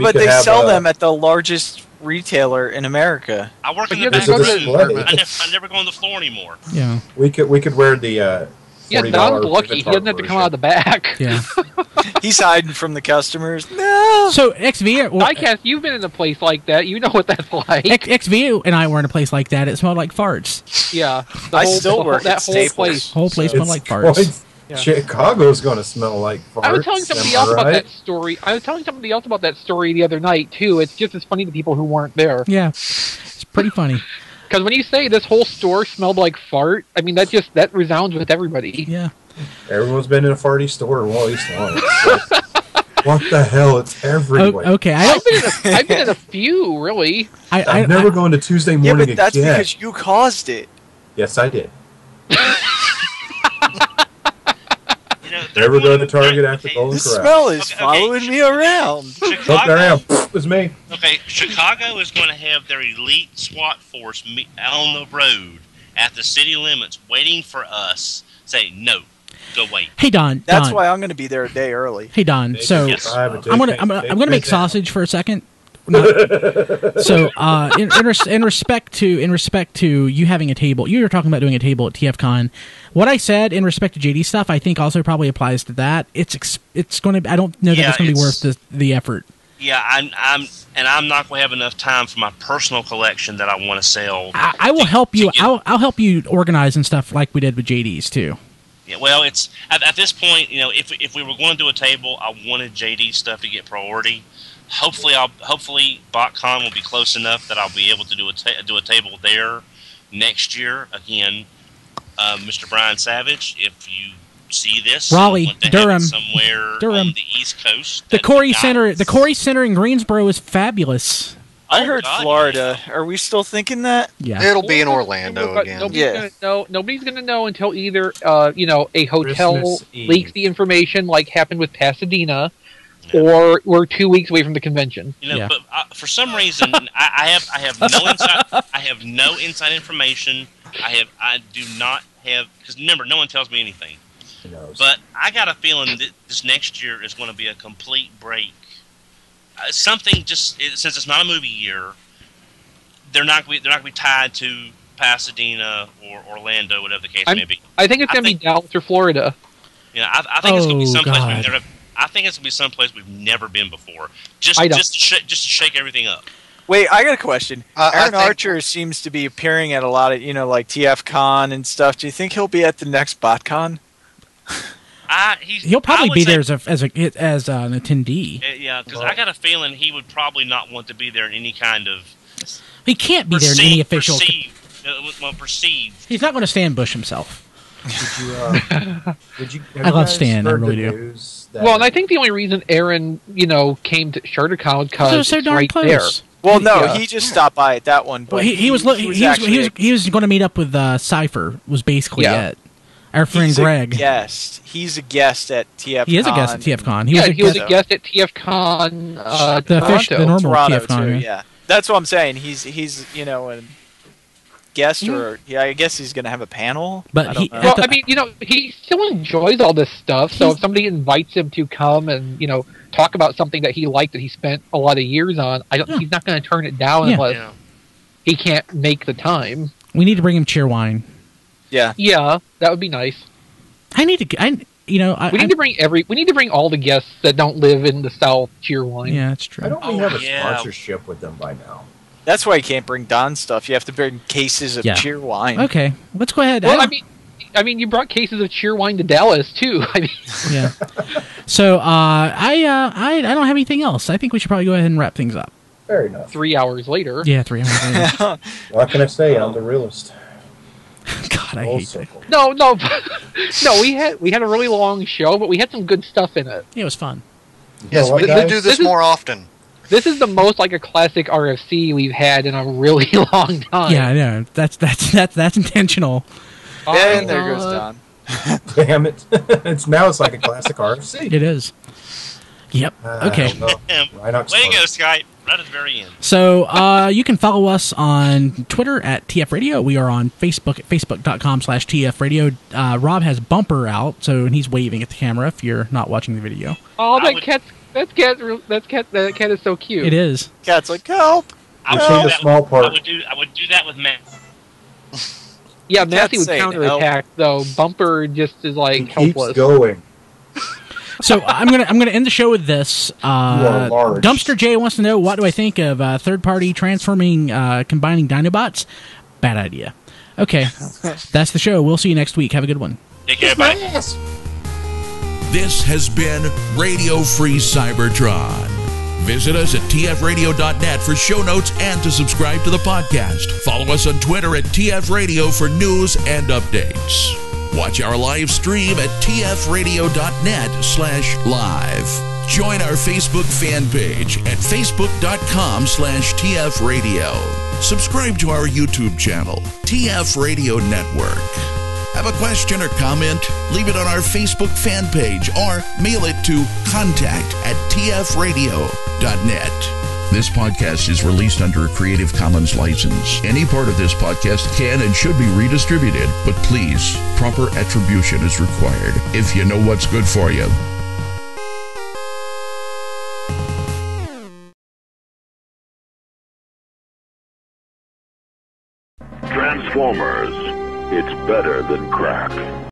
But they sell them at the largest retailer in America. I work in the back room. I never go on the floor anymore. Yeah, we could wear the. Yeah, Don's lucky. He doesn't have to come out of the back. Yeah. He's hiding from the customers. No. So XV, Diecast, you've been in a place like that. You know what that's like. XV and I were in a place like that. It smelled like farts. Yeah. I still work at Staples. Whole place smelled like farts. Yeah. Chicago's going to smell like farts. I was telling somebody else about that story. I was telling somebody else about that story the other night too. It's just as funny to people who weren't there. Yeah, it's pretty funny. Because when you say this whole store smelled like fart, I mean that resounds with everybody. Yeah. Everyone's been in a farty store, well, at least once. What the hell? It's everywhere. Okay, I've been in a few, really. I'm never going to Tuesday morning again. Yeah, but that's because you caused it. Yes, I did. Never go to Target after Golden The Corral. smell is following me around. Look, there I am. It was me. Okay, Chicago is going to have their elite SWAT force on the road at the city limits waiting for us. Say, no, go wait. Hey Don. That's Don. why I'm going to be there a day early. Hey Don. So Yes. I'm gonna make sausage for a second. So in respect to you having a table, you were talking about doing a table at TFCon. What I said in respect to JD stuff, I think also probably applies to that. It's going to. I don't know that it's going to be worth the effort. Yeah, I'm not going to have enough time for my personal collection that I want to sell. I will help you. I'll help you organize and stuff like we did with JD's too. Yeah, well, it's at this point, if we were going to do a table, I wanted JD stuff to get priority. Hopefully Botcon will be close enough that I'll be able to do a table there next year. Again, Mr. Brian Savage, if you see this, Raleigh, Durham, somewhere on the East Coast, the Corey Center in Greensboro is fabulous. I heard Florida. Are we still thinking that? Yeah, it'll be in Orlando again. Nobody's gonna know until either a hotel Christmas leaks Eve. the information, like happened with Pasadena, or we're 2 weeks away from the convention. But for some reason, I have no inside. I have no inside information. I do not have, because remember, no one tells me anything. But I got a feeling that this next year is going to be a complete break. Something since it's not a movie year, they're not going to be tied to Pasadena or Orlando, whatever the case may be. I think it's going to be Dallas or Florida. I think it's going to be someplace we've never. I think it's going to be someplace we've never been before. Just to shake everything up. Wait, I got a question. Aaron Archer seems to be appearing at a lot of, like TFCon and stuff. Do you think he'll be at the next Botcon? He'll probably be there as an attendee. Yeah, because I got a feeling he would probably not want to be there in any kind of. He can't be there in any official. Perceived. He's not going to Stan ambush himself. I love Stan. I really do. Well, and I think the only reason Aaron, came to ShirterCon because so it's darn right close. there. Well, no, he just stopped by at that one. But well, he was going to meet up with Cypher. Was basically it. Our friend Greg. He's a guest at TFCon. He is a guest at TFCon. He was a guest at TFCon. The normal Toronto TFCon. too, yeah. That's what I'm saying. He's a guest, or I guess he's going to have a panel. But he still enjoys all this stuff. So if somebody invites him to come and talk about something that he liked that he spent a lot of years on, he's not going to turn it down unless he can't make the time. We need to bring him Cheerwine. Yeah, that would be nice. We need to bring all the guests that don't live in the South Cheerwine. Yeah, that's true. I don't have a sponsorship with them by now. That's why you can't bring Don stuff. You have to bring cases of cheer wine. Okay, let's go ahead. Well, I mean, you brought cases of cheer wine to Dallas too. Yeah. So I don't have anything else. I think we should probably go ahead and wrap things up. Fair enough. 3 hours later. Yeah, 3 hours later. What can I say? I'm the realist. God, I hate that. No. We had a really long show, but we had some good stuff in it. Yeah, it was fun. Yes, we need to do this more often. This is the most like a classic RFC we've had in a really long time. Yeah, I know. That's intentional. And there goes Don. Damn it! It's like a classic RFC. It is. Yep. Okay. Way to go, Skype. Right at the very end. So you can follow us on Twitter at TF Radio. We are on Facebook at facebook.com/TF Radio. Rob has Bumper out, so he's waving at the camera if you're not watching the video. Oh, that cat is so cute. It is. Cat's like, help! I would do that with Matt. Yeah, Massey would counterattack, though. Bumper just is like helpless. Keeps going. So I'm gonna end the show with this. Dumpster J wants to know, what do I think of third party transforming combining Dinobots? Bad idea. Okay, that's the show. We'll see you next week. Have a good one. Take care, bye. This has been Radio Free Cybertron. Visit us at tfradio.net for show notes and to subscribe to the podcast. Follow us on Twitter at tfradio for news and updates. Watch our live stream at tfradio.net/live. Join our Facebook fan page at facebook.com/tfradio. Subscribe to our YouTube channel, TF Radio Network. Have a question or comment? Leave it on our Facebook fan page or mail it to contact@tfradio.net. This podcast is released under a Creative Commons license. Any part of this podcast can and should be redistributed, but please, proper attribution is required if you know what's good for you. Transformers. It's better than crack.